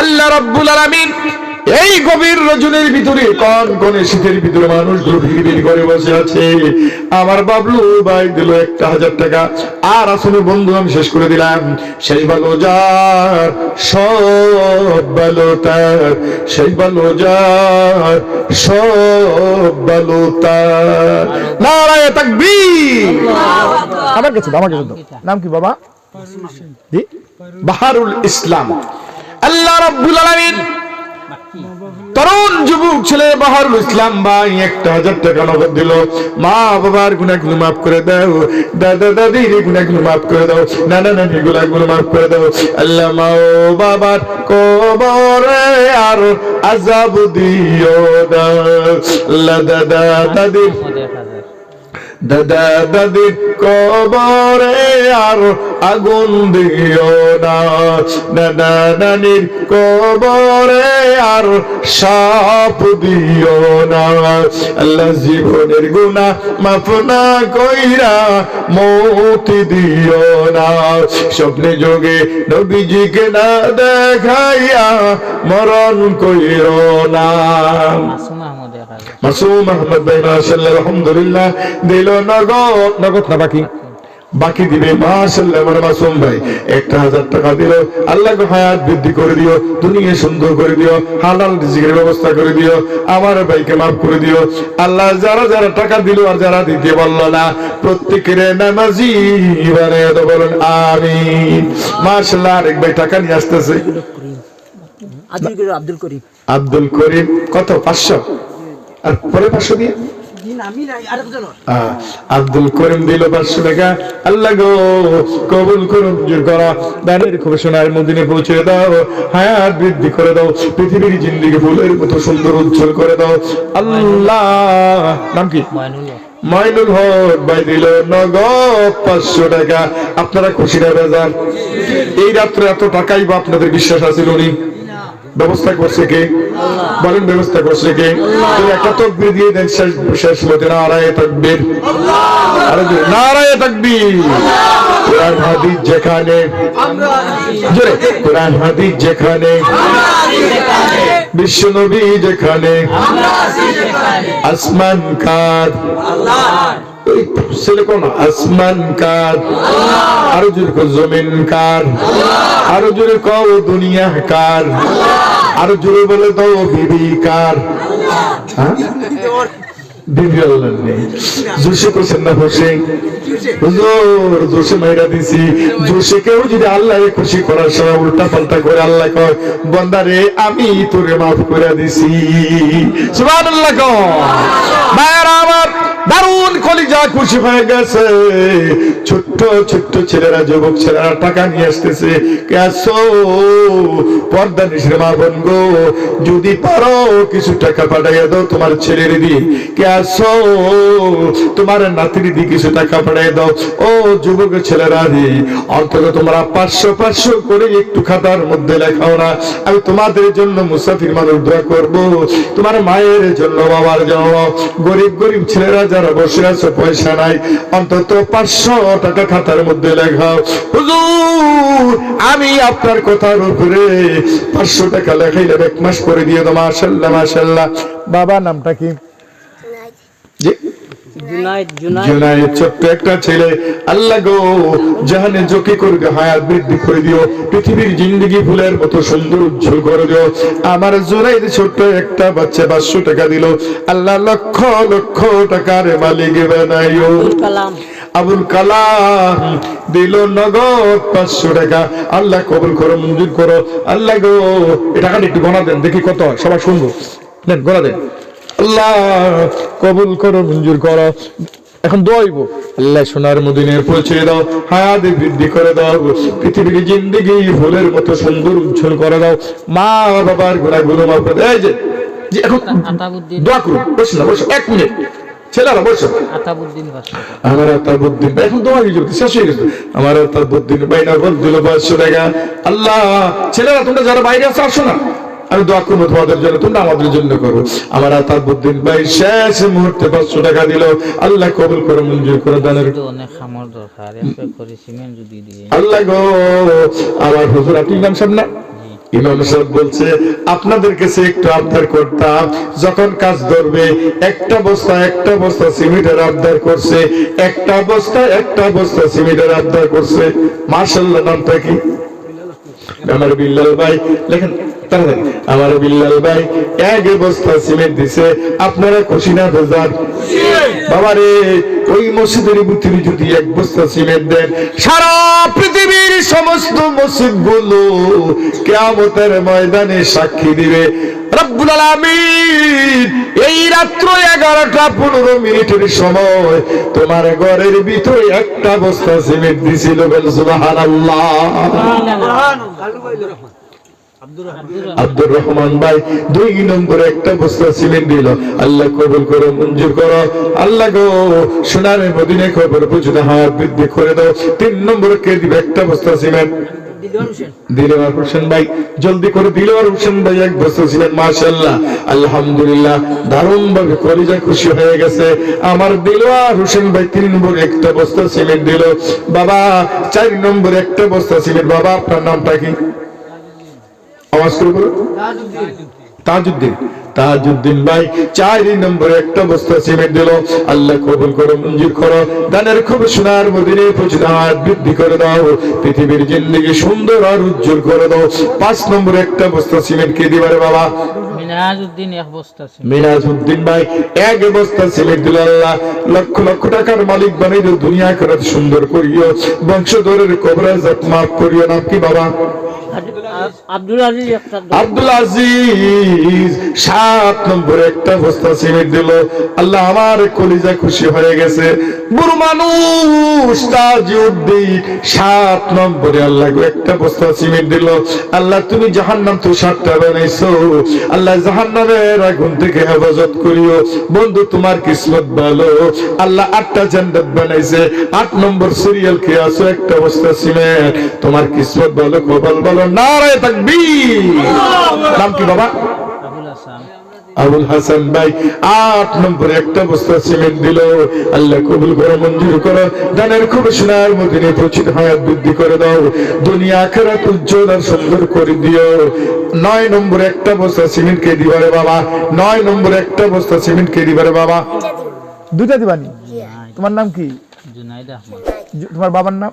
আল্লাহ রাব্বুল আলামিন এই গভীর রজনীর ভিতরে, কোন কোন শীতের ভিতরে মানুষগুলো ভিড় করে বসে আছে, আমার বাবলু ভাই দিল 1000 টাকা। আর আসলে বন্ধু, আমি শেষ করে দিলাম, সেই ভালো যার সব ভালো তার, সেই ভালো যার সব ভালো তার। নারায়ে তাকবীর। আমার কাছে আমার কাছে নাম কি বাবা? জি, বাহারুল ইসলাম। আল্লাহ রাব্বুল আলামিন তরুণ যুবক ছেলে বাহারুল ইসলাম ভাই 1000 টাকা নগদ দিল। মা বাবার গুনাহগুলো মাফ করে দাও, দাদা দাদির গুনাহগুলো মাফ করে দাও, নানা নানির গুনাহগুলো মাফ করে দাও। আল্লাহ মা ও বাবার কবরে আর আযাব দিও না দাদা দাদির দাদা দাদির কবরে আর আগুন দিও না নানা নানির কবরে আর সাপ দিও না আল্লাহ জীবনের গুনাহ মাফ না কইরা মৌত দিও না স্বপ্নে যোগে নবীজিকে না দেখাইয়া মরণ কইরো না মাসুম আহমদ ভাই মাশাআল্লাহ আলহামদুলিল্লাহ দিল নগদ নগদ না বাকি বাকি দিবে মাশাআল্লাহ আমার মাসুম ভাই 1000 টাকা দিল আল্লাহ গো হায়াত বৃদ্ধি করে দিও দুনিয়া সুন্দর করে দিও হালাল রিজিকের ব্যবস্থা করে দিও আমার ভাইকে maaf করে দিও আল্লাহ যারা যারা টাকা দিল আর যারা দিতে বলল না প্রত্যেকের নামাজি বানায় দাও বলেন আমিন মাশাআল্লাহ আরেক ভাই টাকা নিয়ে আসতেছে আব্দুল করিম কত 500 আর পরে 500 দিয়ে আব্দুল করিম দিল 500 টাকা আল্লাহ গো কবুল করুন মঞ্জুর করো দানের খুব সোনার মদিনে পৌঁছে দাও হায়াত বৃদ্ধি করে দাও পৃথিবীর জিন্দেগি ফুলের মতো সুন্দর উজ্জ্বল করে দাও আল্লাহ নাম কি মাইনুল হক ভাই দিল নগদ 500 টাকা আপনারা খুশি না বেজার এই রাত্রে এত টাকাই বা আপনাদের বিশ্বাস আছে উনি ব্যবস্থা করছে কে বলেন ব্যবস্থা করছে কে একটা তাকবীর দিয়ে দেন শেষ মতে নারায়ে তাকবীর আরে নারায়ে তাকবীর কোরআন হাদিস যেখানে জোরে কোরআন হাদিস যেখানে বিশ্ব নবী যেখানে আসমান কার আসমান কার আরো জোরে কো জমিন কার আরো জোরে কো দুনিয়া কার আরো জোরে বলে দাও বিবি কার বিবি আল্লাহ নেই জোশে কোসেন না হোসেন হুজুর জোশে মাইরা দিছি জোশে কেউ যদি আল্লাহকে খুশি করার সময় উল্টা পাল্টা করে আল্লাহ কয় বান্দারে আমি তোরে maaf করে দিছি সুবহানাল্লাহ কও মায়েরা আমার দারুণ কলিজা খুশি হয়ে গেছে ছোট্ট ছোট্ট ছেলেরা যুবক ছেলেরা টাকা নিয়ে আসতেছে কেসো পর্দা নিশরে মা বোন গো যদি পারো কিছু টাকা পাঠাইয়া দাও তোমার ছেলের দিয়ে কেসো তোমার নাতির দিয়ে কিছু টাকা পাঠাইয়া দাও ও যুবক ছেলেরা দিয়ে অন্তত তোমরা 500 করে একটু খাতার মধ্যে লেখাও না আমি তোমাদের জন্য মুসাফির মানুষ দোয়া করবো তোমার মায়ের জন্য বাবার জন্য গরিব গরিব ছেলেরা যারা বসে আছে পয়সা নাই অন্তত 500 টাকা খাতার মধ্যে লেখাও হুজুর আমি আপনার কথার উপরে 500 টাকা লেখাইলে 1 মাস করে দিয়ে দাও মাশাআল্লাহ মাশাআল্লাহ বাবা নামটা কি জি জুনাইদ ছোট্ট একটা ছেলে আল্লাহ গো জাহানে জোকে করে দিও হায়াত বৃদ্ধি করে দিও পৃথিবীর জিন্দেগি ফুলের মতো সুন্দর উজ্জ্বল করে দিও আমার জুনাইদ ছোট্ট একটা বাচ্চা 500 টাকা দিল আল্লাহ লক্ষ লক্ষ টাকার মালিক বানাইও আবুল কালাম দিল নগদ 500 টাকা আল্লাহ কবুল করো মঞ্জুর করো আল্লাহ গো এই টাকাটা একটু গণা দেন দেখি কত হয় সবাই শুনবো নেন গণা দেন আল্লাহ কবুল করো মঞ্জুর করো এখন দোয়াইব আল্লাহ সোনার মদিনে পৌঁছে দাও হায়াত বৃদ্ধি করে দাও পৃথিবীর জিন্দেগি ফুলের মতো সুন্দর উজ্জ্বল করে দাও মা বাবার গুনাহগুলো মাফ করে দাও জি এখন দোয়া করুন বসো না বসো 1 মিনিট ছেলেরা বসো আমার আতাবুদ্দিন ভাই এখন দোয়া হয়ে শেষ হয়ে গেছে আমার আতাবুদ্দিন ভাই না বল দিল 500 টাকা আল্লাহ ছেলেরা তোমরা যারা বাইরে আছো আসো না আমি দোয়া করবো তোমাদের জন্য তোমরা আমাদের জন্য করো আমার আতাবুদ্দিন ভাই শেষ মুহূর্তে 500 টাকা দিল আল্লাহ কবুল করে মঞ্জুর করে দেন অনেক খামার দরকার একটা করে সিমেন্ট যদি দিয়ে আল্লাহ গো আমার হুজুর আপনি ইমাম সাহেব না ইমাম সাহেব বলছে আপনাদের কাছে একটু আবদার করতাম যখন কাজ ধরবে একটা বস্তা সিমেন্টের আবদার করছে একটা বস্তা সিমেন্টের আবদার করছে মাশাআল্লাহ নামটা কি আমার বিল্লাল ভাই লেখেন তাড়াতাড়ি আমার বিল্লাল ভাই 1 বস্তা সিমেন্ট দিছে আপনারা খুশি না বেজার বাবা রে ওই মসজিদের ভিতরে যদি 1 বস্তা সিমেন্ট দেন সারা পৃথিবীর সমস্ত মসজিদগুলো কিয়ামতের ময়দানে সাক্ষী দিবে রব্বুল আলামিন এই রাত্র 11:15 সময় তোমার ঘরের ভিতরে 1 বস্তা সিমেন্ট দিছিল বল সুবহানাল্লাহ আব্দুর রহমান ভাই 2 নম্বরে একটা বস্তা সিমেন্ট দিল। আল্লাহ কবুল করো, মঞ্জুর করো। আল্লাহ গো সোনার মদিনায় খবর পৌঁছে হাত বৃদ্ধি করে দাও। 3 নম্বরে কে দিবে একটা বস্তা সিমেন্ট? দিলওয়ার হোসেন ভাই। জলদি করে দিলওয়ার হোসেন ভাই 1 বস্তা সিমেন্ট। মাশাআল্লাহ, আলহামদুলিল্লাহ, দারুণ ভাবে কলিজা খুশি হয়ে গেছে আমার দিলওয়ার হোসেন ভাই। 3 নম্বরে একটা বস্তা সিমেন্ট দিল বাবা। 4 নম্বরে একটা বস্তা সিমেন্ট। বাবা আপনার নামটা কি? আওয়াজ করে বলো। তাজউদ্দিন। তাজউদ্দিন ভাই 4 নম্বরে একটা বস্তা সিমেন্ট দিল। আল্লাহ কবুল করো, মঞ্জুর করো। দানের খুব সোনার মদিনায় পৌঁছে হাত বৃদ্ধি করে দাও। পৃথিবীর জিন্দেগি সুন্দর আর উজ্জ্বল করে দাও। 5 নম্বরে একটা বস্তা সিমেন্ট কে দিবারে বাবা? মিনাজউদ্দিন 1 বস্তা সিমেন্ট। মিনাজউদ্দিন ভাই 1 বস্তা সিমেন্ট দিল। আল্লাহ লক্ষ লক্ষ টাকার মালিক বানাই দিও, দুনিয়া আখিরাত সুন্দর করিও, বংশধরের কবরাজাত মাফ করিও। নাম কি বাবা? আব্দুল আজিজ। আব্দুল আজিজ 7 নম্বরে একটা বস্তা সিমেন্ট দিল। আল্লাহ আমার কলিজা খুশি হয়ে গেছে। বুড়ো মানুষ তাজউদ্দিন 7 নম্বরে আল্লাহ একটা বস্তা সিমেন্ট দিল। আল্লাহ তুমি জাহান্নাম তো 7টা বানাইছো, আল্লাহ জাহান্নামের আগুন থেকে হেফাজত করিও। বন্ধু তোমার কিসমত ভালো, আল্লাহ 8টা জান্নাত বানাইছে। 8 নম্বর সিরিয়াল কে আছো? একটা বস্তা সিমেন্ট। তোমার কিসমত ভালো, কপাল ভালো। নারায়ে তাকবীর। নাম কি বাবা? আবুল হাসান ভাই 8 নম্বরে একটা বস্তা সিমেন্ট দিল। আল্লাহ কবুল করো, মঞ্জুর করো। দানের খুব সোনার মদিনায় পৌঁছে হায়াত বৃদ্ধি করে দাও। দুনিয়া আখিরাত উজ্জ্বল আর সুন্দর করে দিও। 9 নম্বরে একটা বস্তা সিমেন্ট কে দিবারে বাবা? 9 নম্বরে একটা বস্তা সিমেন্ট কে দিবারে বাবা? 2টা দিবানি। তোমার নাম কি? জুনাইদ আহমদ। তোমার বাবার নাম?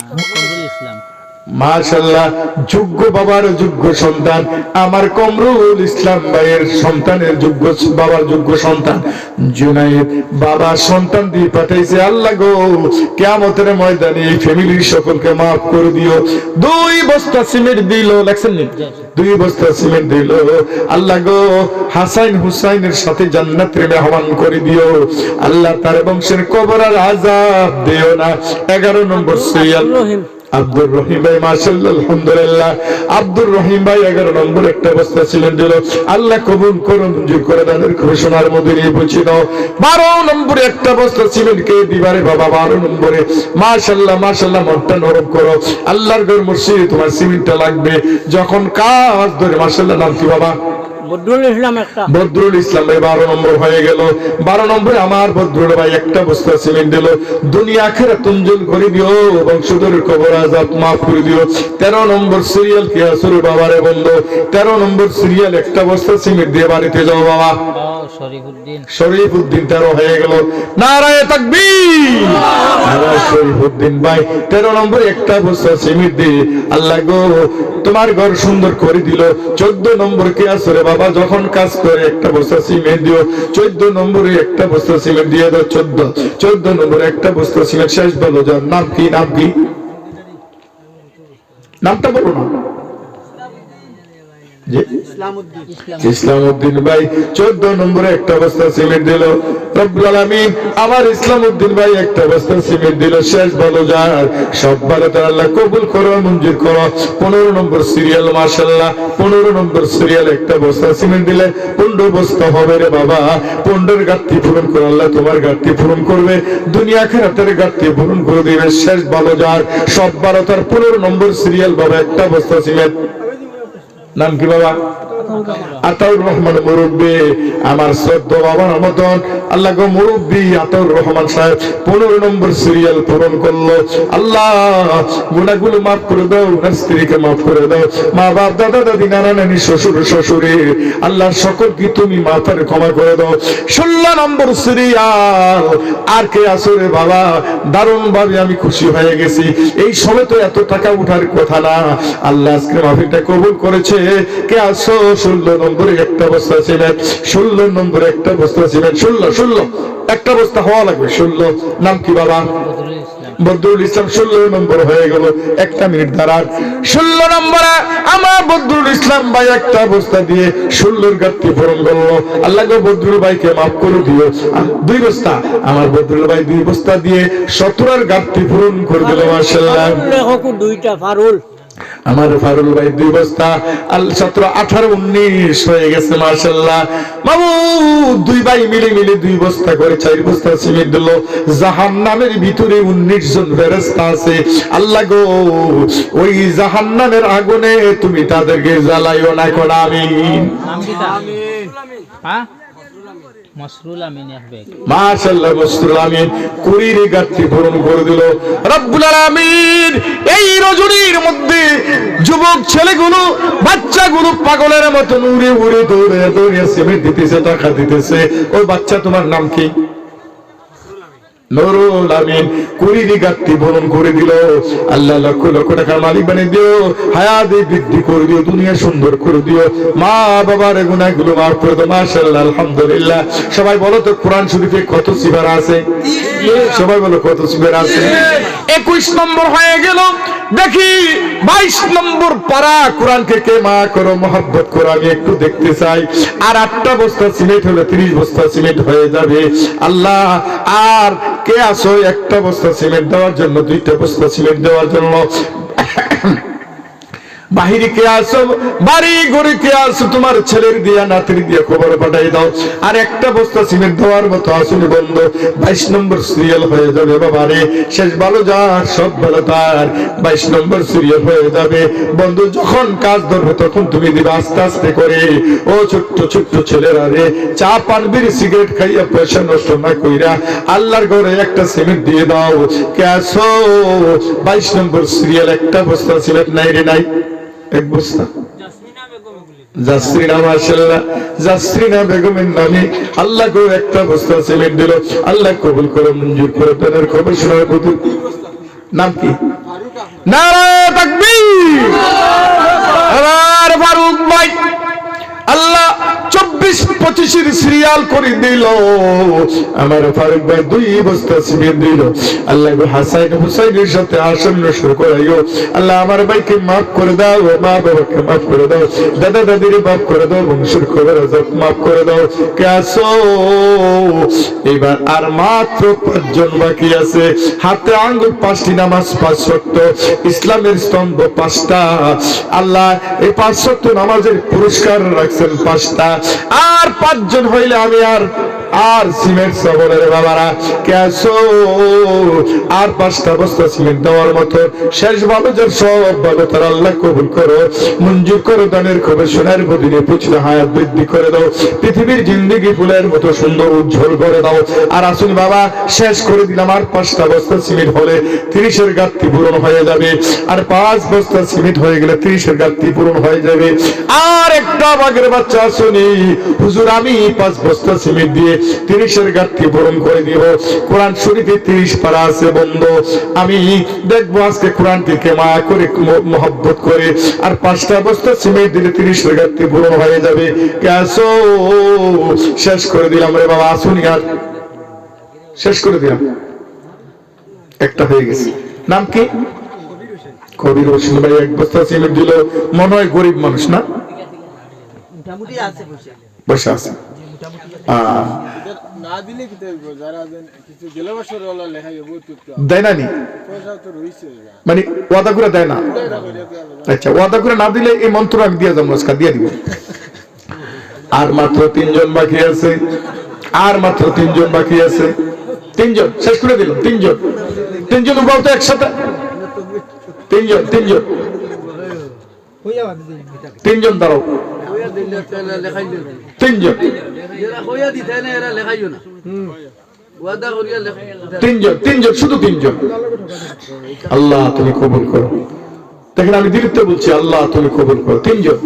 কমরুল ইসলাম। মাশাআল্লাহ, যোগ্য বাবার যোগ্য সন্তান আমার কমরুল ইসলাম ভাইয়ের সন্তানের যোগ্য বাবার যোগ্য সন্তান জুনাইদ বাবা সন্তান দিয়ে পাঠাইছে। আল্লাহ গো কিয়ামতের ময়দানে এই ফ্যামিলির সকলকে maaf করে দিও। 2 বস্তা সিমেন্ট দিল। লেখছেন নি? 2 বস্তা সিমেন্ট দিল। আল্লাহ গো হাসান হুসাইনের সাথে জান্নাতের মেহমান করে দিও। আল্লাহ তার বংশের কবর আর আযাব দিও না। 11 নম্বর সিরিয়াল আব্দুর রহিম ভাই। মাশাআল্লাহ, আলহামদুলিল্লাহ। আব্দুর রহিম ভাই 11 নম্বর একটা বস্তা সিমেন্ট দিল। আল্লাহ কবুল করুন, মঞ্জুর করে দানের ঘোষণার মদিনায় পৌঁছে দাও। 12 নম্বরে একটা বস্তা সিমেন্ট কে দিবারে বাবা? 12 নম্বরে। মাশাআল্লাহ, মাশাআল্লাহ, মনটা নরম করো। আল্লাহর ঘর মসজিদে তোমার সিমেন্টটা লাগবে যখন কাজ ধরে। মাশাআল্লাহ, নাম কি বাবা? বদরুল ইসলাম। একটা বদরুল ইসলাম ভাই 12 নম্বর হয়ে গেল। 12 নম্বরে আমার বদরুল ভাই একটা বস্তা সিমেন্ট দিল। দুনিয়া আখিরাত উজ্জ্বল করে দিও, বংশধরের কবর আযাব maaf করে দিও। 13 নম্বর সিরিয়াল কে আসরে বাবারে বন্ধু? 13 নম্বর সিরিয়াল একটা বস্তা সিমেন্ট দিয়ে বাড়িতে যাও বাবা। শরীফউদ্দিন। শরীফউদ্দিন 13 হয়ে গেল। নারায়ে তাকবীর। নারায়ে শরীফউদ্দিন ভাই 13 নম্বরে একটা বস্তা সিমেন্ট দিয়ে আল্লাহ গো তোমার ঘর সুন্দর করে দিল। 14 নম্বর কে আসরে বাবা? যখন কাজ করে একটা বস্তা সিমেন্ট দিও। 14 নম্বরে একটা বস্তা সিমেন্ট দিয়ে দাও। 14 নম্বরে একটা বস্তা সিমেন্ট। শেষ বলো যার নাম কি? নাম কি? নামটা বলো না। ইসলামউদ্দিন ভাই 14 নম্বরে একটা বস্তা সিমেন্ট দিল। রব্বুল আলামিন আমার ইসলামউদ্দিন ভাই একটা বস্তা সিমেন্ট দিল। শেষ বলো যার সব ভালো তার আল্লাহ কবুল করো, মঞ্জুর করো। 15 নম্বর সিরিয়াল। মাশাআল্লাহ, 15 নম্বর সিরিয়াল একটা বস্তা সিমেন্ট দিলে 15 বস্তা হবে রে বাবা। 15 ঘাটতি পূরণ করে আল্লাহ তোমার ঘাটতি পূরণ করবে, দুনিয়া আখিরাতের ঘাটতি পূরণ করে দিবে। শেষ ভালো যার সব ভালো তার 15 নম্বর সিরিয়াল বাবা একটা বস্তা সিমেন্ট। নাম কি বাবা? আতাউর রহমান মুরব্বী, আমার শ্রদ্ধ বাবার মতন আল্লাহ গো মুরব্বী আতাউর রহমান সাহেব 15 নম্বর সিরিয়াল পূরণ করলো। আল্লাহ গুনাহগুলো maaf করে দাও, ওনার স্ত্রীকে maaf করে দাও, মা বাপ দাদা দাদি নানা নানি শ্বশুর শাশুড়ি আল্লাহ সকলকে তুমি মাফের ক্ষমা করে দাও। 16 নম্বর সিরিয়াল আর কে আসরে বাবা? দারুণ ভাবে আমি খুশি হয়ে গেছি। এই সময় তো এত টাকা উঠার কথা না, আল্লাহ আজকে মাফিটা কবুল করেছে। কে আসো? 16 নম্বরে একটা বস্তা সিমেন্ট। 16 নম্বরে একটা বস্তা সিমেন্ট। 16 একটা বস্তা হওয়া লাগবে। 16 নাম কি বাবা? বদরুল ইসলাম। 16 নম্বর হয়ে গেল। 1 মিনিট দাঁড়ান। 16 নম্বরে আমার বদরুল ইসলাম ভাই একটা বস্তা দিয়ে 16 ঘাটতি পূরণ করলো। আল্লাহ গো বদরুল ভাইকে মাফ করে দিও। 2 বস্তা আমার বদরুল ভাই 2 বস্তা দিয়ে 17 ঘাটতি পূরণ করে দিল। মাশাআল্লাহ। দুইটা ফারুল আমার ফারুল ভাই 2 বস্তা, 17, 18, 19 হয়ে গেছে মাশাআল্লাহ। বাবু 2 ভাই মিলে 2 বস্তা করে 4 বস্তা সিমেন্ট দিল। জাহান্নামের ভিতরে 19 জন ফেরেশতা আছে। আল্লাহ গো, ওই জাহান্নামের আগুনে তুমি তাদেরকে জ্বালাইও না করে আমিন। আমিন। হ্যাঁ, মসরুল আমিন আসবে মাশাআল্লাহ, মসরুল আমিন কুড়ির গাত্রী পূরণ করে দিল রব্বুল আলামিন। এই রজনীর মধ্যে যুবক ছেলেগুলো, বাচ্চাগুলো পাগলের মতো উড়ে উড়ে দৌড়ে দৌড়ে সিমেন্ট দিতেছে, টাকা দিতেছে। ওই বাচ্চা তোমার নাম কি? নুরুল আমিন। কুড়ির গাত্রী পূরণ করে দিল। আল্লাহ লক্ষ লক্ষ টাকার মালিক বানিয়ে দিও, হায়াত বৃদ্ধি করে দিও, দুনিয়া সুন্দর করে দিও, মা বাবার গুনাহগুলো মাফ করে দাও। মাশাআল্লাহ, আলহামদুলিল্লাহ। সবাই বলো তো কোরআন শরীফে কত সূরা আছে? সবাই বলো কত সূরা আছে? 21 নম্বর হয়ে গেল। দেখি 22 নম্বর পারা। কোরআনকে কে মা করো, মহব্বত করো, আমি একটু দেখতে চাই। আর 8টা বস্তা সিমেন্ট হলে 30 বস্তা সিমেন্ট হয়ে যাবে। আল্লাহ, আর কে আসো 1টা বস্তা সিমেন্ট দেওয়ার জন্য, 2টা বস্তা সিমেন্ট দেওয়ার জন্য? বাহিরে কে আসো, বাড়ি ঘরে কে আসো, তোমার ছেলের দিয়া নাতির দিয়া খবর পাঠাই দাও। আর 1টা বস্তা সিমেন্ট দেওয়ার মতো আসলে বন্ধু 22 নম্বর সিরিয়াল হয়ে যাবে। বাবারে, শেষ ভালো যার সব ভালো তার, 22 নম্বর সিরিয়াল হয়ে যাবে বন্ধু। যখন কাজ ধরবে তখন তুমি দিবে আস্তে আস্তে করে। ও ছোট্ট ছোট্ট ছেলেরা রে, চা পান বিড়ি সিগারেট খাইয়া পয়সা নষ্ট না কইরা আল্লাহর ঘরে 1টা সিমেন্ট দিয়ে দাও। কে আসো 22 নম্বর সিরিয়াল, 1টা বস্তা সিমেন্ট নাই রে, নাই। 1 বস্তা জাসরিনা, মাশাআল্লাহ, জাসরিনা বেগমের নামে আল্লাহ গো 1টা বস্তা সিমেন্ট দিল। আল্লাহ কবুল করে, মঞ্জুর করে। তাদের খবর শোনার প্রতি নাম কি? নারায়ে তাকবীর। আমার ফারুক ভাই আল্লাহ 24-25 সিরিয়াল করে দিল। আমার ফারুক ভাই 2 বস্তা সিমেন্ট দিল। আল্লাহ হাসান হুসাইনের সাথে আসন্ন শুরু করাইও। আল্লাহ আমার ভাইকে মাফ করে দাও, মা বাবাকে মাফ করে দাও, দাদা দাদির মাফ করে দাও, বংশের খবর মাফ করে দাও। কে আসো এবার? আর মাত্র 5 জন বাকি আছে। হাতে আঙ্গুল 5টি, নামাজ 5 ওয়াক্ত, ইসলামের স্তম্ভ 5টা। আল্লাহ এই 5 ওয়াক্ত নামাজের পুরস্কার রাখছেন 5টা। আর 5 জন হইলে আমি আর সিমেন্ট সবরের বাবারা কে আসো? আর 5টা বস্তা সিমেন্ট দেওয়ার মতো শেষ ভালো যার সব ভালো তার আল্লাহ কবুল করো, মঞ্জুর করো। দানের খবর শোনার প্রতিদিনে পুছলে হায়াত বৃদ্ধি করে দাও, পৃথিবীর জিন্দেগি ফুলের মতো সুন্দর উজ্জ্বল করে দাও। আর আসুন বাবা, শেষ করে দিলাম। আর 5টা বস্তা সিমেন্ট হলে 30-এর গাত্রী পূরণ হয়ে যাবে। আর 5 বস্তা সিমেন্ট হয়ে গেলে 30-এর গাত্রী পূরণ হয়ে যাবে। আর একটা বাগের বাচ্চা শুনি, হুজুর আমি 5 বস্তা সিমেন্ট দিয়ে 30-এর গাত্রী পূরণ করে দিব। কোরআন শরীফে 30 পারা আছে বন্ধু। আমি দেখবো আজকে কোরআনকে কে মায়া করে, মহব্বত করে। আর 5টা বস্তা সিমেন্ট দিলে 30-এর গাত্রী পূরণ হয়ে যাবে। কে আসো? শেষ করে দিলাম রে বাবা, আসুন। আর শেষ করে দিলাম, 1টা হয়ে গেছে। নাম কি? কবির হোসেন ভাই 1 বস্তা সিমেন্ট দিল। মনে হয় গরিব মানুষ না? বসে আছে। দেয় না নি, মানে ওয়াদা করে দেয় না। আচ্ছা, ওয়াদা করে না দিলে এই মন্ত্র আমি দিয়ে যাবো, আজকে দিয়ে দিব। আর মাত্র 3 জন বাকি আছে। আর মাত্র 3 জন বাকি আছে। 3 জন শেষ করে দিল। 3 জন 3 জন বলতো একসাথে। 3 জন 3 জন 3 জন দাঁড়াও। 3 জন 3 জন শুধু 3 জন। আল্লাহ তুমি কবুল করো। দেখেন আমি দিলিতে বলছি, আল্লাহ তুমি কবুল করো। 3 জন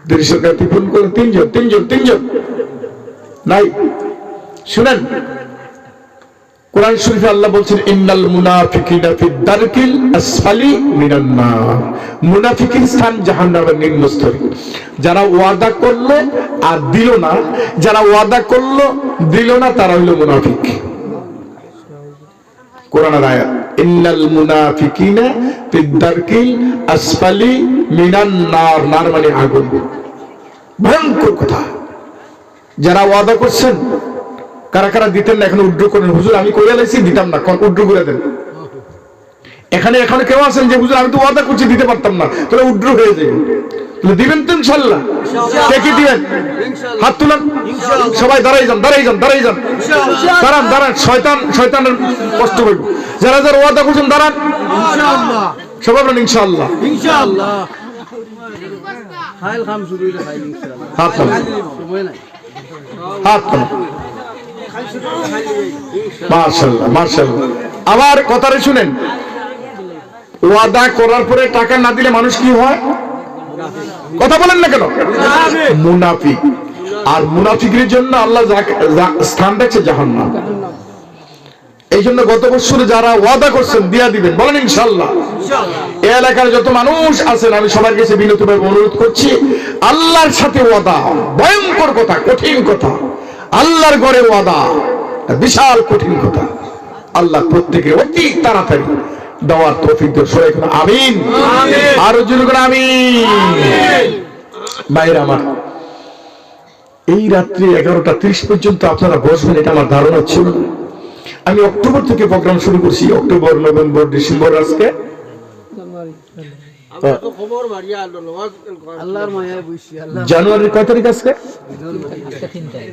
30-এর গাত্রী পূরণ করো। 3 জন 3 জন 3 জন নাই। শুনেন, কোরআন শরীফে আল্লাহ বলছেন ইন্নাল মুনাফিকিনা ফিদ দারকিল আসফালি মিনান নার। মুনাফিকের স্থান জাহান্নামের নিম্ন স্তরে। যারা ওয়াদা করলো আর দিল না, যারা ওয়াদা করলো দিল না, তারা হলো মুনাফিক। কোরআনের আয়াত, ইন্নাল মুনাফিকিনা ফিদ দারকিল আসফালি মিনান নার। নার মানে আগুন। ভয়ঙ্কর কথা। যারা ওয়াদা করছেন, কারা কারা দিতেন না এখন উড্র করেন, হুজুর আমি করে লাইছি দিতাম না, কোন উড্র করে দেন। এখানে এখানে কেউ আছেন যে হুজুর আমি তো ওয়াদা করছি দিতে পারতাম না, তাহলে উড্র হয়ে যাবে, তাহলে দিবেন তো ইনশাআল্লাহ? কে কি দিবেন? হাত তুলেন সবাই, দাঁড়াই যান দাঁড়াই যান দাঁড়াই যান, দাঁড়ান দাঁড়ান, শয়তানের কষ্ট হইব। যারা যারা ওয়াদা করছেন দাঁড়ান ইনশাআল্লাহ, সবাই বলেন ইনশাআল্লাহ। ইনশাআল্লাহ খাইল খাম শুরু হইলে খাইল ইনশাআল্লাহ। হাত তুলেন, সময় নাই, হাত তুলেন। মাশাআল্লাহ মাশাআল্লাহ। আবার কথাটা শুনেন, ওয়াদা করার পরে টাকা না দিলে মানুষ কি হয়? কথা বলেন না কেন? মুনাফিক। আর মুনাফিকের জন্য আল্লাহ স্থান দেখছে জাহান্নাম। এই জন্য গত বছরে যারা ওয়াদা করছেন দিয়া দিবেন, বলেন ইনশাআল্লাহ। এই এলাকার যত মানুষ আছেন আমি সবার কাছে বিনীতভাবে অনুরোধ করছি, আল্লাহর সাথে ওয়াদা ভয়ঙ্কর কথা, কঠিন কথা। আল্লাহর ঘরে ওয়াদা বিশাল কঠিন কথা। আল্লাহ প্রত্যেকে অতি তাড়াতাড়ি দেওয়ার তৌফিক দেন। সবাই এখন আমিন, আর জোরে করে আমিন। ভাইরা আমার, এই রাত্রি 11:30 পর্যন্ত আপনারা বসবেন এটা আমার ধারণা ছিল না। আমি অক্টোবর থেকে প্রোগ্রাম শুরু করছি, অক্টোবর নভেম্বর ডিসেম্বর, আজকে আল্লাহর মায়ায় বসি। আল্লাহ জানুয়ারির কয় তারিখ? আজকে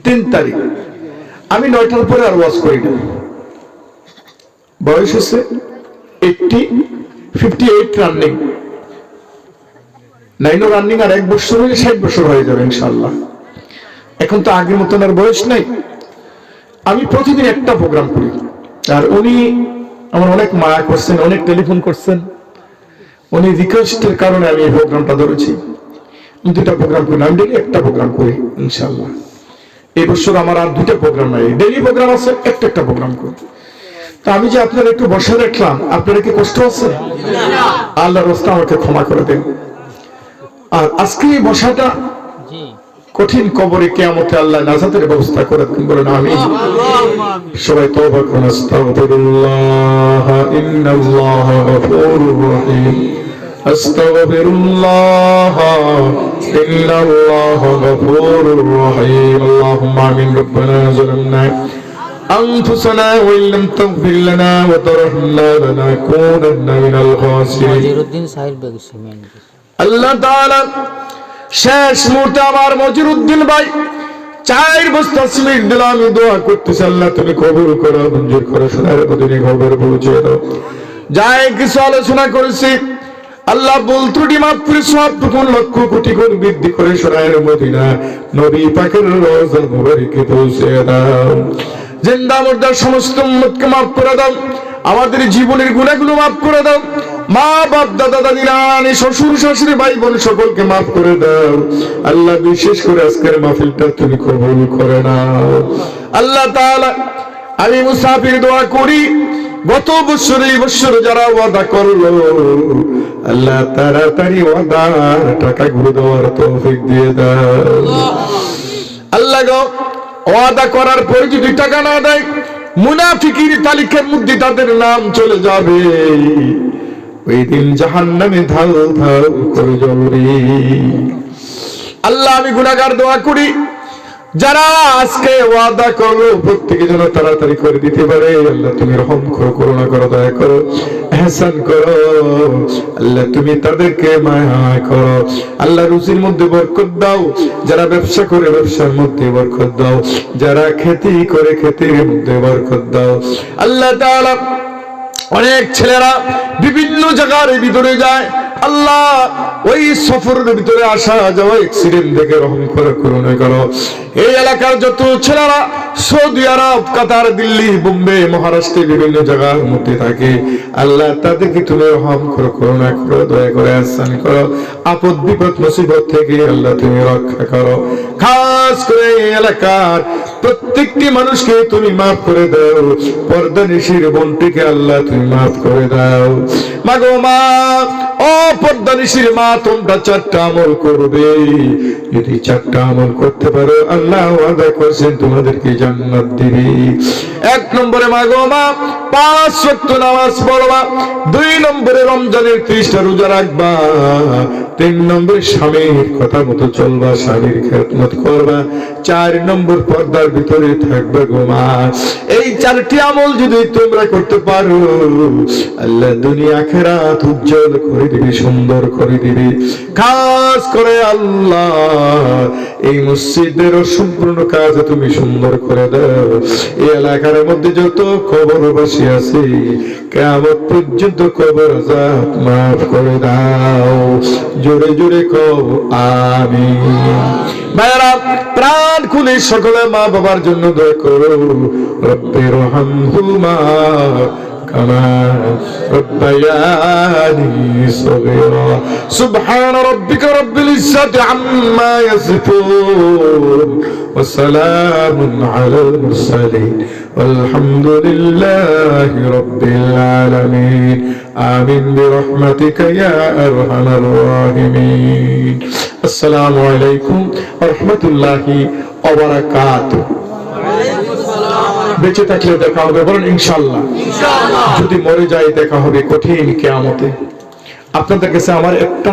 3 তারিখ। আমি 9টার পরে আর ওয়াজ করি না। বয়স হচ্ছে 58 রানিং, 9 রানিং, আর 1 বছর হলে 60 বছর হয়ে যাবে ইনশাআল্লাহ। এখন তো আগের মতন আর বয়স নাই। আমি প্রতিদিন একটা প্রোগ্রাম করি, আর উনি আমার অনেক মায়া করছেন, অনেক টেলিফোন করছেন, উনি রিকোয়েস্টের কারণে আমি এই প্রোগ্রামটা ধরেছি। আমি 2টা প্রোগ্রাম করি, আমি ডেলি একটা প্রোগ্রাম করি ইনশাআল্লাহ। এই বছর আমার আর 2টা প্রোগ্রাম নাই, ডেলি প্রোগ্রাম আছে, একটা প্রোগ্রাম করি। তা আমি যে আপনারা একটু বসে রাখলাম, আপনারা কি কষ্ট আছে? আল্লাহর রাস্তায় আমাকে ক্ষমা করে দেন। আর আজকে এই বসাটা কঠিন, কবরে কিয়ামতে আল্লাহ নাজাতের ব্যবস্থা করে দেন, বলেন আমিন। সবাই তওবা করুন। আস্তাগফিরুল্লাহ ইন্নাল্লাহা গফুরুর রহিম। আস্তাগফিরুল্লাহ ইন্নাল্লাহা গফুরুর রহিম। আল্লাহুম্মা আমিন। রব্বানা যালামনা أنفسنا وإن لم تغفر لنا وترحمنا لنكونن من الخاسرين। আল্লাহ তাআলা শেষ মুহূর্তে আমার মজিরউদ্দিন ভাই 4 বস্তা সিমেন্ট দিলাম। আমি দোয়া করতেছি আল্লাহ তুমি কবুল করো, মঞ্জুর করো, সোনার মদিনে খবর পৌঁছে দাও। যাই কিছু আলোচনা করেছি আল্লাহ ভুল ত্রুটি মাফ করে সবটুকুন লক্ষ কোটি গুণ বৃদ্ধি করে সোনার মদিনা নবী পাকের রওজা মুবারকে পৌঁছে দাও। জিন্দা মুর্দার সমস্ত উম্মতকে মাফ করে দাও। আমাদের জীবনের গুনাহগুলো মাফ করে দাও। মা বাপ দাদা দাদি নানি শ্বশুর শাশুড়ি ভাই বোন সকলকে মাফ করে দাও আল্লাহ। বিশেষ করে আজকের মাহফিলটা তুমি কবুল করে নাও আল্লাহ তাআলা। আমি মুসাফির দোয়া করি, গত বছর এই বছর যারা ওয়াদা করলো আল্লাহ তাড়াতাড়ি ওয়াদার টাকাগুলো দেওয়ার তৌফিক দিয়ে দাও আল্লাহ গো। ওয়াদা করার পরে যদি টাকা না দেয়, মুনাফিকির তালিকার মধ্যে তাদের নাম চলে যাবে। ওই দিন জাহান্নামে ধাল ধাল করে জ্বলবে। আল্লাহ আমি গুনাহগার দোয়া করি, যারা আজকে ওয়াদা করলো প্রত্যেকে যেন তাড়াতাড়ি করে দিতে পারে। আল্লাহ তুমি রহম করো, করুণা করো, দয়া করো, ইহসান করো আল্লাহ। তুমি তাদেরকে মায়া করো আল্লাহ। রুজির মধ্যে বরকত দাও। যারা ব্যবসা করে ব্যবসার মধ্যে বরকত দাও। যারা খেতি করে খেতির মধ্যে বরকত দাও আল্লাহ তাআলা। অনেক ছেলেরা বিভিন্ন জায়গার ভিতরে যায় আল্লাহ, ওই সফরের ভিতরে আসা যাওয়া অ্যাক্সিডেন্ট দেখে রহম করে, করুণা করো। এই এলাকার যত ছেলেরা সৌদি আরব, কাতার, দিল্লি, বোম্বে, মহারাষ্ট্রে বিভিন্ন জায়গার মধ্যে থাকে আল্লাহ, তাদেরকে তুমি রহম করো, করুণা করো, দয়া করে ইহসান করো। আপদ বিপদ মুসিবত থেকে আল্লাহ তুমি রক্ষা করো। খাস করে এই এলাকার প্রত্যেকটি মানুষকে তুমি মাফ করে দাও। পর্দানিশীর বোনটিকে আল্লাহ তুমি মাফ করে দাও। মাগো মা, ও পর্দানিশীর মা, তোমরা 4টা আমল করবে। যদি 4টা আমল করতে পারো আল্লাহ ওয়াদা করেছেন তোমাদেরকে জান্নাত দিবে। এক নম্বরে মা গো মা 5 ওয়াক্ত নামাজ পড়বা, 2 নম্বরে রমজানের 30টা রোজা রাখবা, 3 নম্বরে স্বামীর কথা মতো চলবা, স্বামীর খেদমত করবা, 4 নম্বর পর্দার ভিতরে থাকবে গো মা। এই 4টি আমল যদি তোমরা করতে পারো, আল্লাহ দুনিয়া আখিরাত উজ্জ্বল করে দিবে, সুন্দর করে দিবে। খাস করে আল্লাহ এই মসজিদের সম্পূর্ণ কাজ তুমি সুন্দর করে দাও। এই এলাকার মধ্যে যত কবরবাসী আছে, কিয়ামত পর্যন্ত কবর আযাব মাফ করে দাও। জোরে জোরে কও আমিন। ভাইরা, প্রাণ খুলে সকলে মা বাবার জন্য দোয়া করো। রব্বির রহমহুমা কামা রব্বায়ানি সগীরা। সুবহান রাব্বিকা রাব্বিল ইজ্জাতি আম্মা ইয়াসিফুন ওয়া সালামুন আলাল মুরসালিন ওয়ালহামদুলিল্লাহি রাব্বিল আলামিন। আমিন বিরহমাতিকা ইয়া আরহামার রাহিমিন। আসসালামু আলাইকুম ওয়া রাহমাতুল্লাহি ওয়া বারাকাতুহু। বেঁচে থাকলে দেখা হবে, বলেন ইনশাআল্লাহ। যদি মরে যায় দেখা হবে কঠিন কিয়ামতে। আপনাদের কাছে আমার একটা